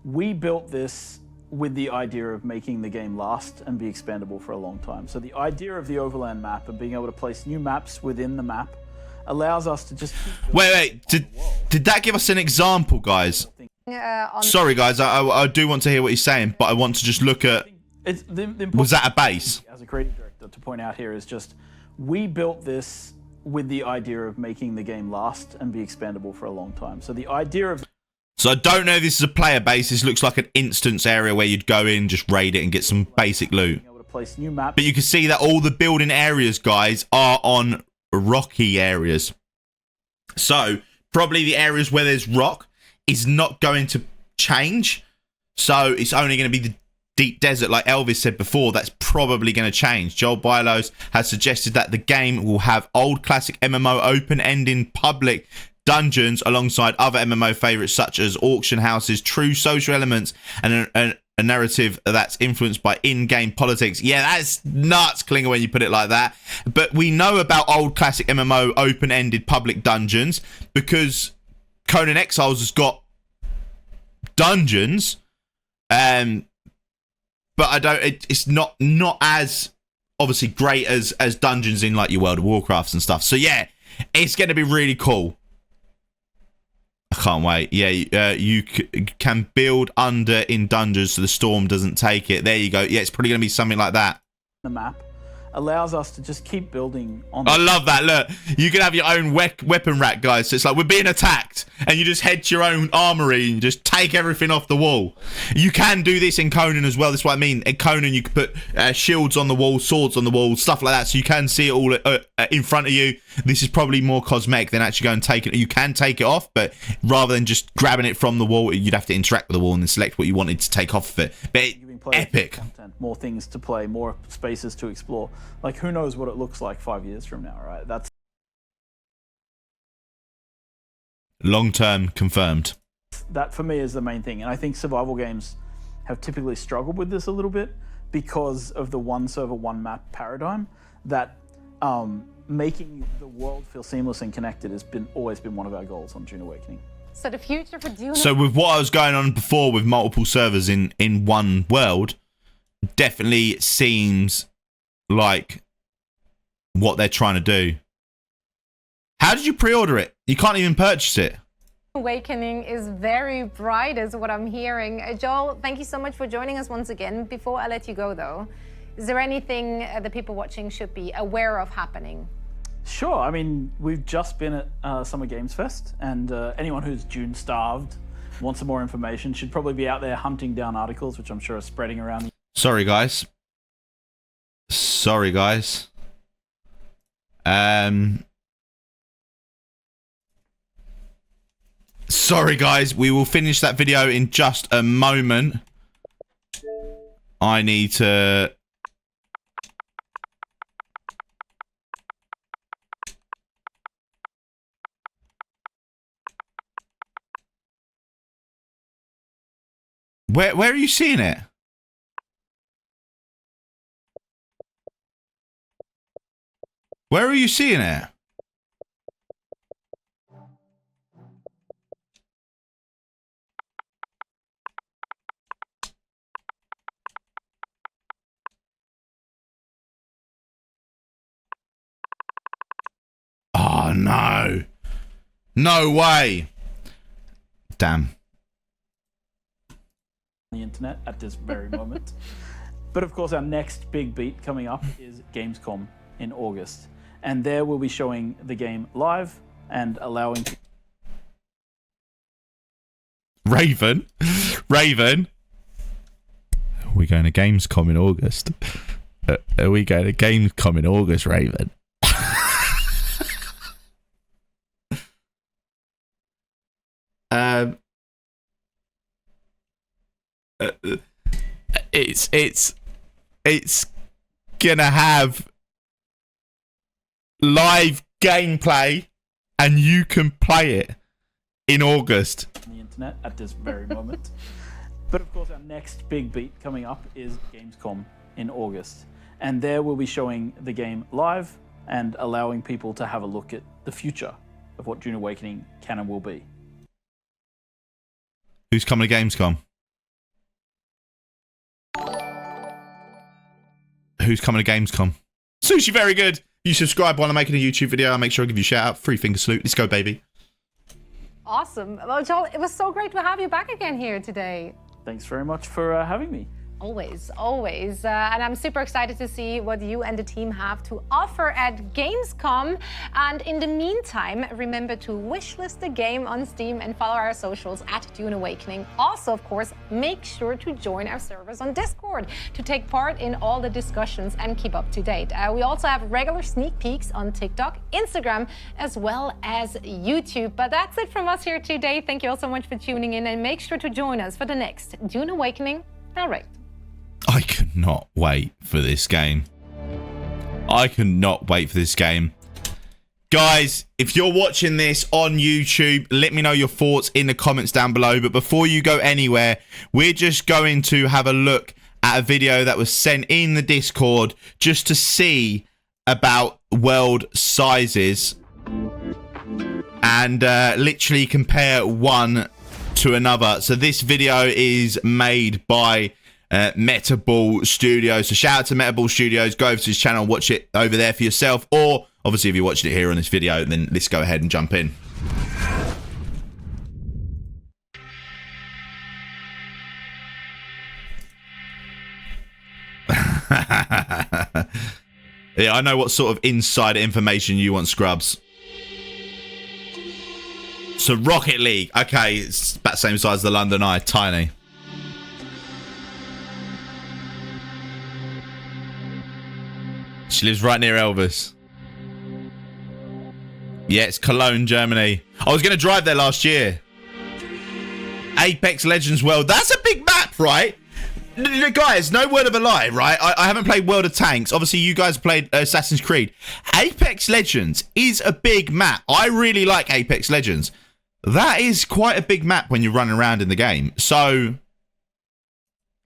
We built this with the idea of making the game last and be expandable for a long time. So the idea of the overland map and being able to place new maps within the map allows us to just... Wait. Did that give us an example, guys? Sorry, guys. I do want to hear what he's saying, but I want to just look at... Was that a base? As a creative director, to point out here is just, we built this with the idea of making the game last and be expandable for a long time. So the idea of... So I don't know if this is a player base. This looks like an instance area where you'd go in, just raid it and get some basic loot. But you can see that all the building areas, guys, are on rocky areas. So probably the areas where there's rock is not going to change. So it's only going to be the deep desert, like Elvis said before. That's probably going to change. Joel Bylos has suggested that the game will have old classic MMO open-ending public dungeons alongside other MMO favorites such as auction houses, true social elements, and a narrative that's influenced by in-game politics. Yeah, that's nuts, Klinger, when you put it like that. But we know about old classic MMO open-ended public dungeons because Conan Exiles has got dungeons, but I don't. It's not as obviously great as dungeons in like your World of Warcrafts and stuff. So yeah, it's going to be really cool. I can't wait. Yeah, you can build under in dungeons so the storm doesn't take it. There you go. Yeah, it's probably going to be something like that. The map allows us to just keep building on. I love that. Look, you can have your own weapon rack, guys. So it's like we're being attacked and you just head to your own armory and just take everything off the wall. You can do this in Conan as well. That's what I mean. In Conan, you can put shields on the wall, swords on the wall, stuff like that. So you can see it all in front of you. This is probably more cosmetic than actually going to take it. You can take it off, but rather than just grabbing it from the wall, you'd have to interact with the wall and then select what you wanted to take off of it. But epic. Content, more things to play, more spaces to explore. Like, who knows what it looks like 5 years from now, right? That's... Long term confirmed. That for me is the main thing, and I think survival games have typically struggled with this a little bit because of the one server, one map paradigm. That making the world feel seamless and connected has always been one of our goals on Dune Awakening. So the future for Dune. So with what I was going on before with multiple servers in one world, definitely seems like what they're trying to do. How did you pre-order it? You can't even purchase it. Awakening is very bright, is what I'm hearing. Joel, thank you so much for joining us once again. Before I let you go, though, is there anything the people watching should be aware of happening? Sure. I mean, we've just been at Summer Games Fest, and anyone who's Dune starved, wants some more information, should probably be out there hunting down articles, which I'm sure are spreading around. Sorry, guys. Sorry, guys. Sorry, guys. We will finish that video in just a moment. I need to... Where are you seeing it? Where are you seeing it? Oh, no. No way. Damn. The internet at this very moment. But of course, our next big beat coming up is Gamescom in August. And there we'll be showing the game live and allowing... Raven? Raven? Are we going to Gamescom in August? Are we going to Gamescom in August, Raven? It's gonna have live gameplay and you can play it in August. On the internet at this very moment. But of course, our next big beat coming up is Gamescom in August. And there we'll be showing the game live and allowing people to have a look at the future of what Dune Awakening can and will be. Who's coming to Gamescom? Who's coming to Gamescom? Sushi, very good. You subscribe while I'm making a YouTube video. I'll make sure I give you a shout out. Free finger salute. Let's go, baby. Awesome. Well, Joel, it was so great to have you back again here today. Thanks very much for having me. Always, always. And I'm super excited to see what you and the team have to offer at Gamescom. And in the meantime, remember to wishlist the game on Steam and follow our socials at Dune Awakening. Also, of course, make sure to join our servers on Discord to take part in all the discussions and keep up to date. We also have regular sneak peeks on TikTok, Instagram, as well as YouTube. But that's it from us here today. Thank you all so much for tuning in, and make sure to join us for the next Dune Awakening Direct. I cannot wait for this game. I cannot wait for this game. Guys, if you're watching this on YouTube, let me know your thoughts in the comments down below. But before you go anywhere, we're just going to have a look at a video that was sent in the Discord just to see about world sizes and literally compare one to another. So this video is made by Metaball Studios. So shout out to Metaball Studios. Go over to his channel, watch it over there for yourself. Or obviously if you're watching it here on this video, then let's go ahead and jump in. Yeah, I know what sort of insider information you want, Scrubs. So Rocket League. Okay, it's about the same size as the London Eye. Tiny. She lives right near Elvis. Yeah, it's Cologne, Germany. I was going to drive there last year. Apex Legends World. That's a big map, right? Guys, no word of a lie, right? I haven't played World of Tanks. Obviously, you guys played Assassin's Creed. Apex Legends is a big map. I really like Apex Legends. That is quite a big map when you're running around in the game. So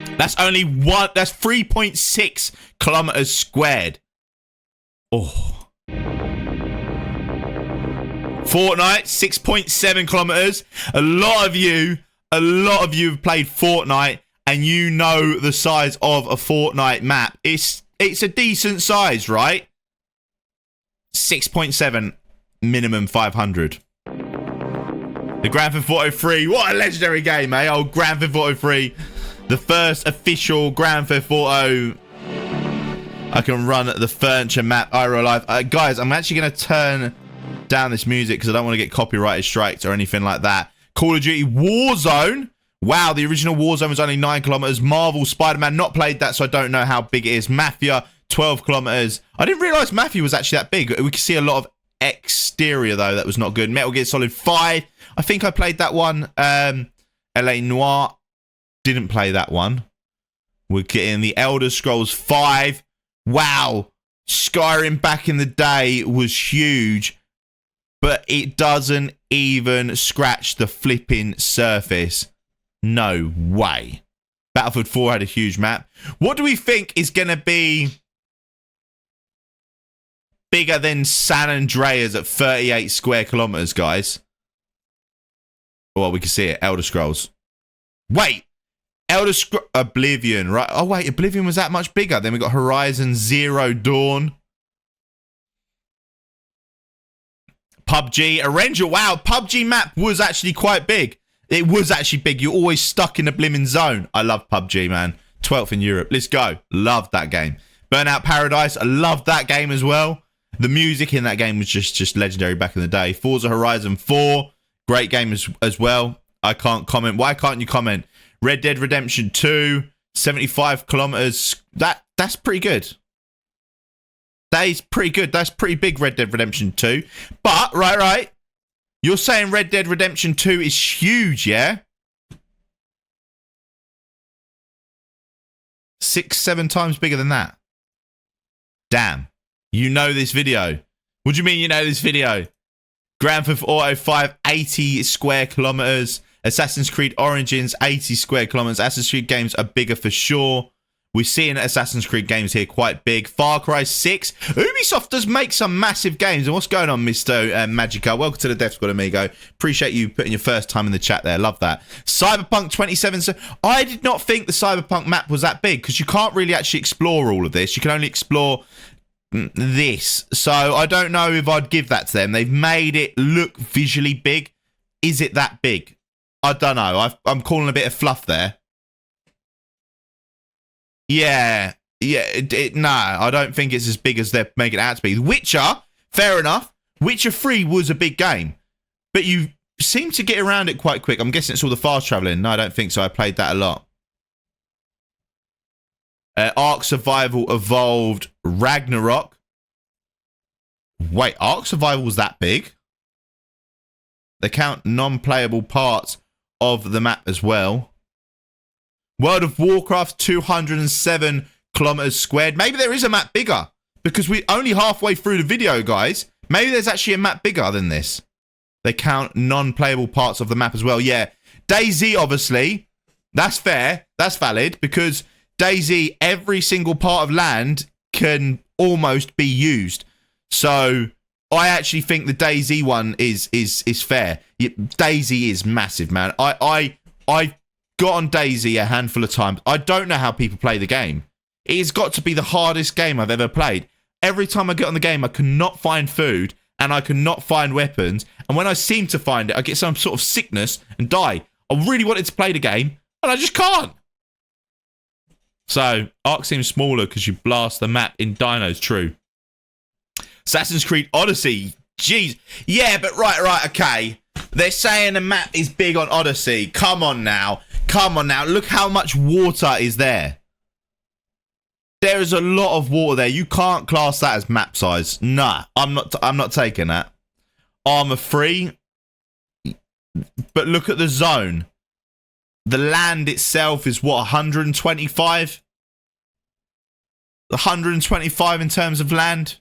that's only one. That's 3.6 kilometers squared. Oh. Fortnite, 6.7 kilometers. A lot of you have played Fortnite, and you know the size of a Fortnite map. It's a decent size, right? 6.7, minimum 500. The Grand Theft Auto 3, what a legendary game, eh? Oh, Grand Theft Auto 3, the first official Grand Theft Auto. I can run the furniture map IRL live. Guys, I'm actually going to turn down this music because I don't want to get copyrighted strikes or anything like that. Call of Duty Warzone. Wow, the original Warzone was only 9 kilometers. Marvel Spider-Man, not played that, so I don't know how big it is. Mafia, 12 kilometers. I didn't realize Mafia was actually that big. We could see a lot of exterior, though. That was not good. Metal Gear Solid 5. I think I played that one. LA Noire. Didn't play that one. We're getting the Elder Scrolls 5. Wow. Skyrim back in the day was huge, but it doesn't even scratch the flipping surface. No way. Battlefield 4 had a huge map. What do we think is going to be bigger than San Andreas at 38 square kilometers, guys? Well, we can see it. Elder Scrolls. Wait. Oblivion, right? Oh, wait. Oblivion was that much bigger. Then we got Horizon Zero Dawn. PUBG. Arranger. Wow. PUBG map was actually quite big. It was actually big. You're always stuck in a blimmin' zone. I love PUBG, man. 12th in Europe. Let's go. Love that game. Burnout Paradise. I love that game as well. The music in that game was just legendary back in the day. Forza Horizon 4. Great game as well. I can't comment. Why can't you comment? Red Dead Redemption 2. 75 kilometers. That's pretty good. That is pretty good. That's pretty big, Red Dead Redemption 2. But, right. You're saying Red Dead Redemption 2 is huge, yeah? 6-7 times bigger than that. Damn. You know this video. What do you mean you know this video? Grand Theft Auto 5, 80 square kilometers. Assassin's Creed Origins, 80 square kilometers. Assassin's Creed games are bigger for sure. We're seeing Assassin's Creed games here quite big. Far Cry 6. Ubisoft does make some massive games. And what's going on, Mr. Magica? Welcome to the Death Squad, amigo. Appreciate you putting your first time in the chat there. Love that. Cyberpunk 27. So I did not think the Cyberpunk map was that big because you can't really actually explore all of this. You can only explore this. So I don't know if I'd give that to them. They've made it look visually big. Is it that big? I don't know. I'm calling a bit of fluff there. Yeah. No, I don't think it's as big as they're making it out to be. Witcher, fair enough. Witcher 3 was a big game, but you seem to get around it quite quick. I'm guessing it's all the fast traveling. No, I don't think so. I played that a lot. Ark Survival Evolved Ragnarok. Wait, Ark Survival was that big? They count non-playable parts of the map as well. World of Warcraft, 207 kilometers squared. Maybe there is a map bigger because we're only halfway through the video, guys. Maybe there's actually a map bigger than this. They count non-playable parts of the map as well. Yeah, DayZ, obviously. That's fair. That's valid because DayZ, every single part of land can almost be used. So I actually think the DayZ one is fair. DayZ is massive, man. I got on DayZ a handful of times. I don't know how people play the game. It's got to be the hardest game I've ever played. Every time I get on the game, I cannot find food and I cannot find weapons. And when I seem to find it, I get some sort of sickness and die. I really wanted to play the game and I just can't. So, Ark seems smaller because you blast the map in dinos. True. Assassin's Creed Odyssey. Jeez. Yeah, but right, okay. They're saying the map is big on Odyssey. Come on now. Look how much water is there. There is a lot of water there. You can't class that as map size. Nah, I'm not taking that. Armor 3. But look at the zone. The land itself is what, 125? 125 in terms of land.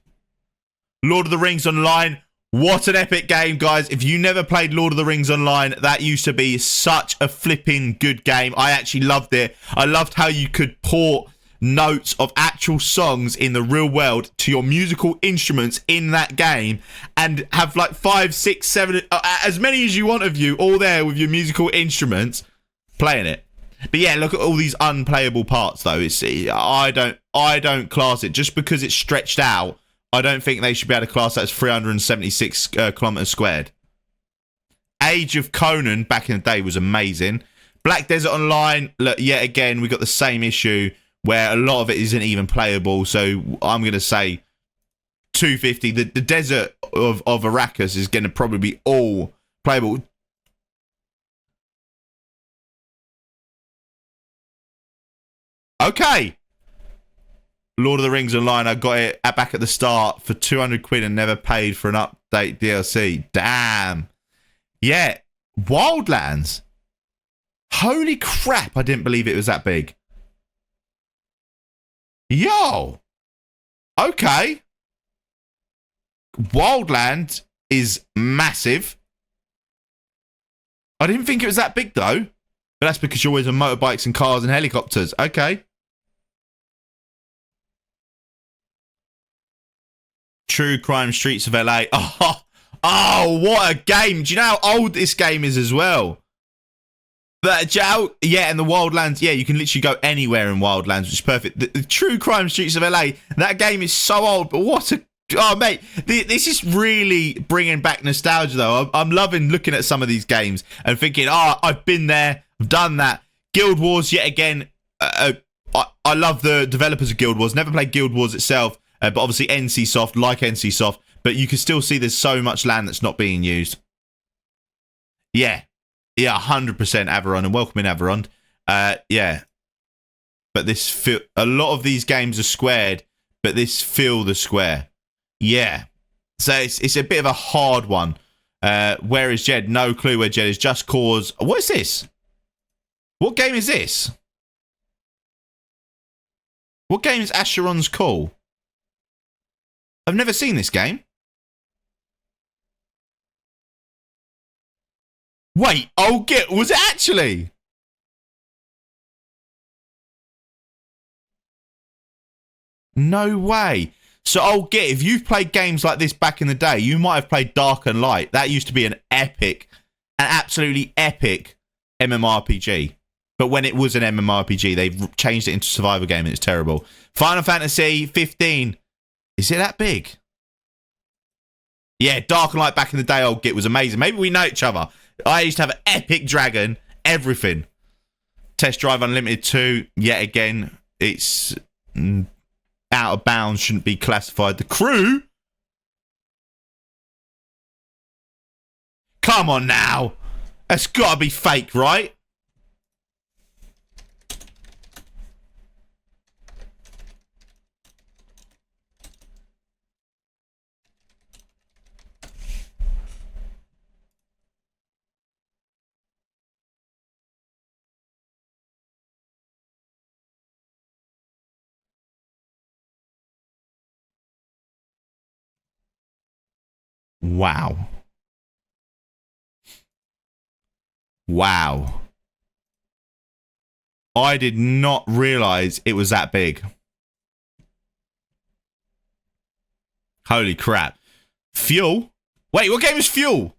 Lord of the Rings Online. What an epic game, guys. If you never played Lord of the Rings Online, that used to be such a flipping good game. I actually loved it. I loved how you could port notes of actual songs in the real world to your musical instruments in that game and have like 5, 6, 7, as many as you want of you all there with your musical instruments playing it. But yeah, look at all these unplayable parts though. I don't class it just because it's stretched out. I don't think they should be able to class that as 376 kilometers squared. Age of Conan back in the day was amazing. Black Desert Online, look, yet again, we got the same issue where a lot of it isn't even playable. So I'm going to say 250. The desert of Arrakis is going to probably be all playable. Okay. Lord of the Rings Online, I got it back at the start for 200 quid and never paid for an update DLC. Damn. Yeah. Wildlands. Holy crap, I didn't believe it was that big. Yo. Okay. Wildland is massive. I didn't think it was that big though. But that's because you're always on motorbikes and cars and helicopters. Okay. True Crime Streets of LA. Oh, what a game. Do you know how old this game is as well? But, yeah, in the Wildlands, yeah, you can literally go anywhere in Wildlands, which is perfect. The True Crime Streets of LA, that game is so old, but what a... Oh, mate, this is really bringing back nostalgia, though. I'm loving looking at some of these games and thinking, I've been there, I've done that. Guild Wars, yet again, I love the developers of Guild Wars. Never played Guild Wars itself. But obviously NCSoft, like NCSoft, but you can still see there's so much land that's not being used. Yeah, 100% Averon, and welcome in Averon. Yeah, but a lot of these games are squared, but this feel the square. Yeah, so it's a bit of a hard one. Where is Jed? No clue where Jed is. Just Cause. What is this? What game is this? What game is Asheron's Call? I've never seen this game. Wait, was it actually? No way. So if you've played games like this back in the day, you might have played Dark and Light. That used to be an absolutely epic MMORPG. But when it was an MMORPG, they've changed it into a survival game and it's terrible. Final Fantasy 15. Is it that big? Yeah, Dark and Light back in the day, was amazing. Maybe we know each other. I used to have an epic dragon, everything. Test Drive Unlimited 2, yet again, it's out of bounds, shouldn't be classified. The Crew? Come on now. That's got to be fake, right? Wow. Wow. I did not realize it was that big. Holy crap. Fuel? Wait, what game is Fuel?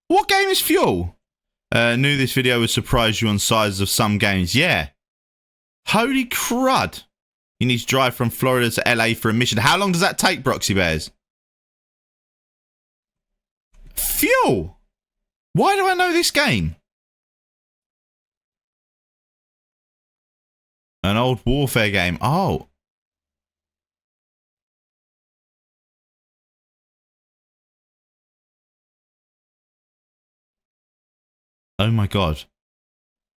What game is Fuel? Knew this video would surprise you on sizes of some games. Yeah. Holy crud. You need to drive from Florida to LA for a mission. How long does that take, Broxy Bears? Fuel! Why do I know this game? An old warfare game. Oh. Oh my god.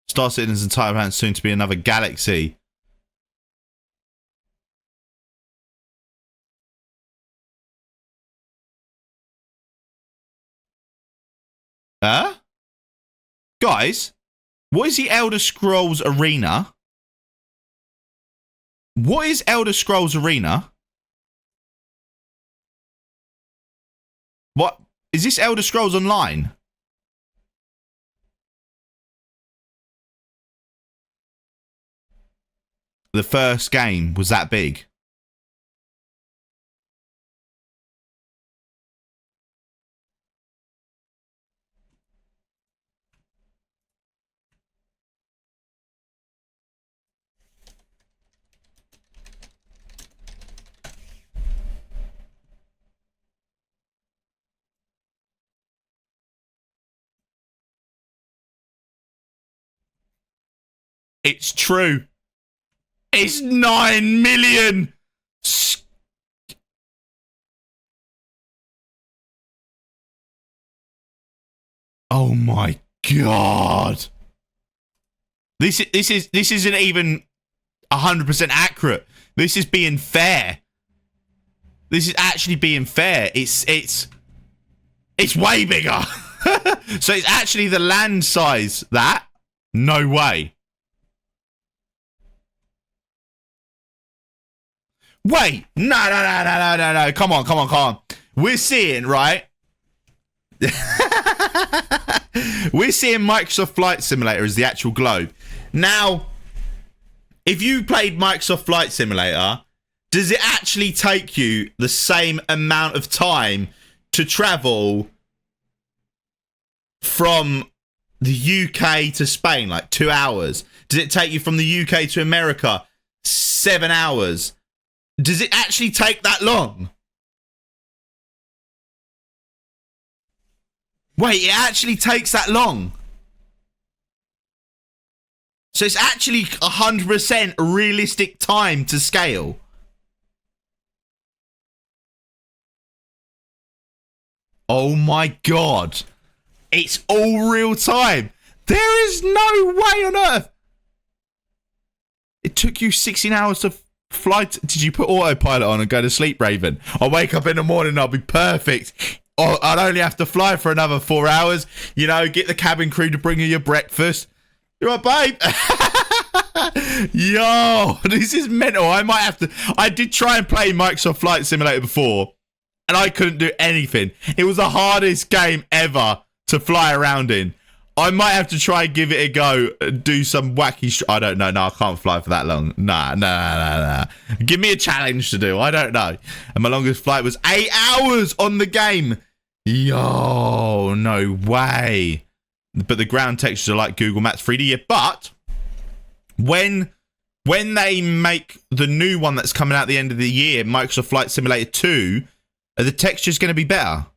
Star Citizen's entire plan soon to be another galaxy. Huh? Guys, what is the Elder Scrolls Arena? What is Elder Scrolls Arena? What? Is this Elder Scrolls Online? The first game was that big. It's true. It's 9 million. Oh my god. This isn't even 100% accurate. This is being fair. This is actually being fair. It's way bigger. So it's actually the land size that? No way. Wait, no. Come on. We're seeing, right? We're seeing Microsoft Flight Simulator as the actual globe. Now, if you played Microsoft Flight Simulator, does it actually take you the same amount of time to travel from the UK to Spain, like 2 hours? Does it take you from the UK to America 7 hours? Does it actually take that long? Wait, it actually takes that long? So it's actually 100% realistic time to scale. Oh my god. It's all real time. There is no way on earth. It took you 16 hours to fly. Did you put autopilot on and go to sleep, Raven? I'll wake up in the morning and I'll be perfect. I'd only have to fly for another 4 hours. You know, get the cabin crew to bring you your breakfast. You right, babe? Yo, this is mental. I did try and play Microsoft Flight Simulator before, and I couldn't do anything. It was the hardest game ever to fly around in. I might have to try and give it a go, do some wacky... I don't know. No, I can't fly for that long. Nah. Give me a challenge to do. I don't know. And my longest flight was 8 hours on the game. Yo, no way. But the ground textures are like Google Maps 3D. Yeah, but when they make the new one that's coming out at the end of the year, Microsoft Flight Simulator 2, are the textures going to be better?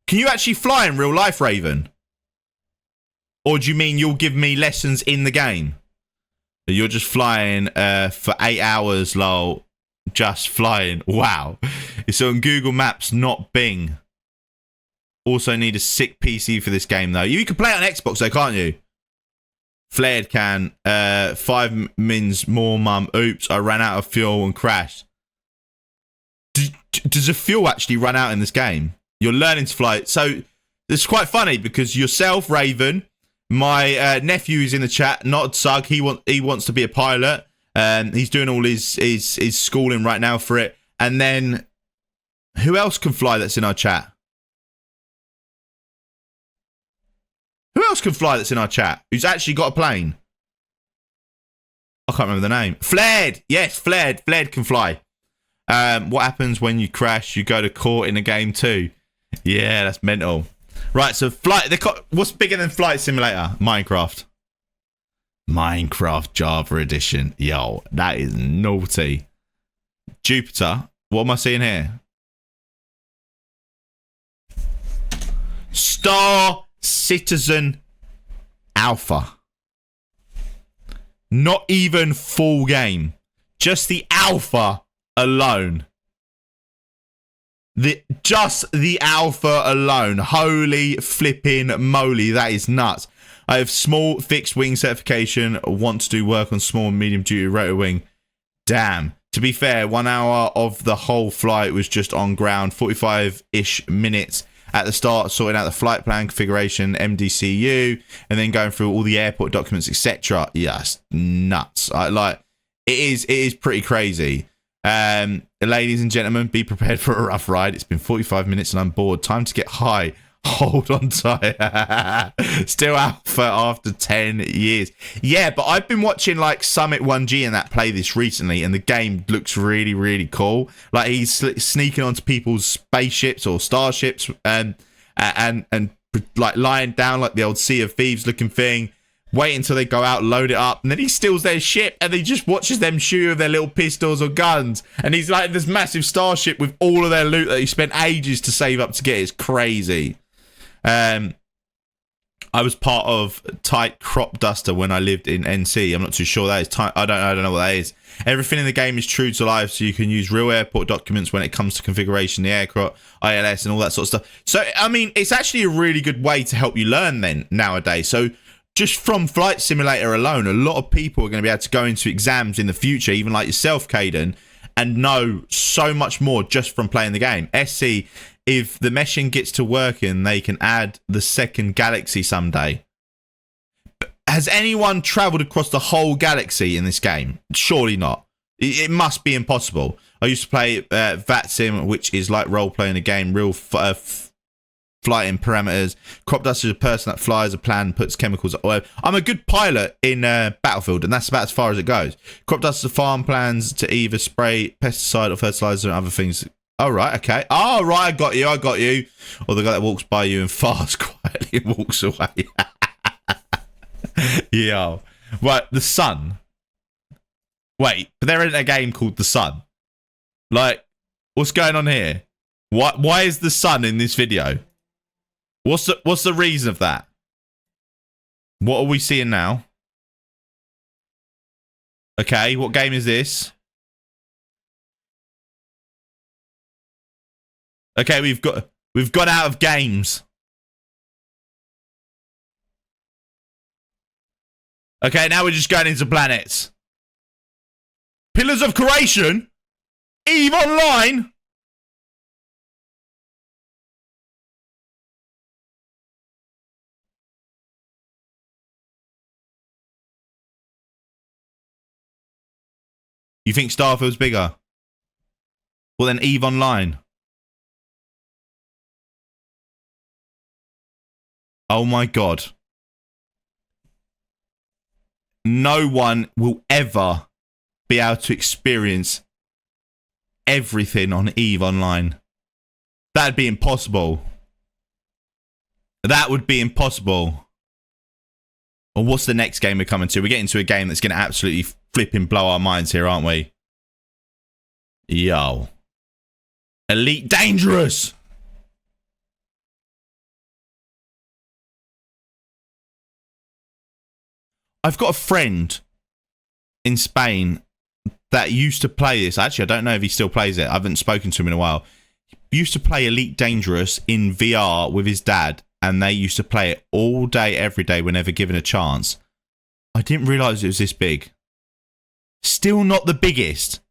Can you actually fly in real life, Raven? Or do you mean you'll give me lessons in the game? You're just flying for 8 hours, lol. Just flying. Wow. It's on Google Maps, not Bing. Also need a sick PC for this game, though. You can play it on Xbox, though, can't you? Flared can. 5 mins more, mum. Oops, I ran out of fuel and crashed. Does the fuel actually run out in this game? You're learning to fly. So it's quite funny because yourself, Raven, my nephew is in the chat, not Sug. He wants to be a pilot. He's doing all his schooling right now for it. And then who else can fly that's in our chat? Who else can fly that's in our chat? Who's actually got a plane? I can't remember the name. Flared. Yes, Flared. Flared can fly. What happens when you crash? You go to court in a game too. Yeah, that's mental. Right, so what's bigger than Flight Simulator? Minecraft Java Edition. Yo, that is naughty. Jupiter. What am I seeing here? Star Citizen Alpha. Not even full game. Just the alpha alone. Just the alpha alone. Holy flipping moly. That is nuts. I have small fixed wing certification. Want to do work on small and medium duty rotor wing. Damn. To be fair, 1 hour of the whole flight was just on ground. 45-ish minutes at the start, sorting out the flight plan, configuration, MDCU, and then going through all the airport documents, etc. Yes, nuts. It is pretty crazy. ladies and gentlemen, be prepared for a rough ride. It's been 45 minutes and I'm bored. Time to get high. Hold on tight. Still alpha after 10 years. Yeah, but I've been watching like Summit 1G and that play this recently, and the game looks really, really cool. Like he's sneaking onto people's spaceships or starships and like lying down like the old Sea of Thieves looking thing. Wait until they go out, load it up, and then he steals their ship and he just watches them shoot with their little pistols or guns. And he's like this massive starship with all of their loot that he spent ages to save up to get. It's crazy. I was part of Tight Crop Duster when I lived in NC. I'm not too sure that is. I don't know what that is. Everything in the game is true to life, so you can use real airport documents when it comes to configuration, the aircraft, ILS, and all that sort of stuff. So, I mean, it's actually a really good way to help you learn then nowadays. So, just from Flight Simulator alone, a lot of people are going to be able to go into exams in the future, even like yourself, Caden, and know so much more just from playing the game. SC, if the meshing gets to working, they can add the second galaxy someday. Has anyone travelled across the whole galaxy in this game? Surely not. It must be impossible. I used to play VATSIM, which is like role-playing a game, real flighting parameters. Crop Duster is a person that flies a plan, puts chemicals. I'm a good pilot in Battlefield, and that's about as far as it goes. Crop Duster farm plans to either spray pesticide or fertilizer and other things. Oh, right, okay. Oh, right, I got you. Or the guy that walks by you and farts quietly and walks away. Yeah. Right, the sun. Wait, but there isn't a game called The Sun. Like, what's going on here? Why is the sun in this video? What's the reason of that? What are we seeing now? Okay, what game is this? Okay, we've got out of games. Okay, now we're just going into planets. Pillars of Creation? EVE Online? You think Starfield's bigger? Well, then EVE Online. Oh my God. No one will ever be able to experience everything on EVE Online. That'd be impossible. That would be impossible. Well, what's the next game we're coming to? We're getting to a game that's going to absolutely flipping blow our minds here, aren't we? Yo. Elite Dangerous! I've got a friend in Spain that used to play this. Actually, I don't know if he still plays it. I haven't spoken to him in a while. He used to play Elite Dangerous in VR with his dad, and they used to play it all day, every day, whenever given a chance. I didn't realise it was this big. Still not the biggest.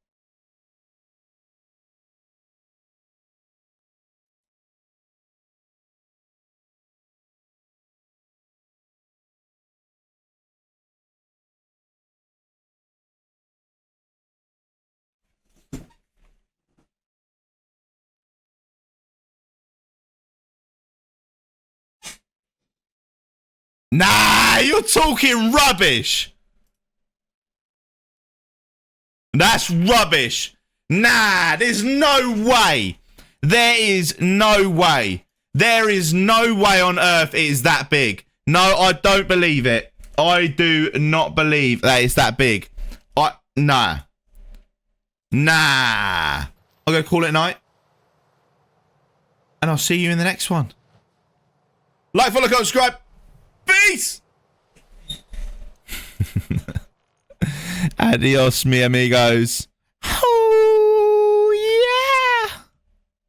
Nah, you're talking rubbish. That's rubbish. Nah, there's no way. There is no way. There is no way on earth it is that big. No, I don't believe it. I do not believe that it's that big. Nah. Nah. I'm going to call it a night. And I'll see you in the next one. Like, follow, comment, subscribe. Peace! Adios, mi amigos.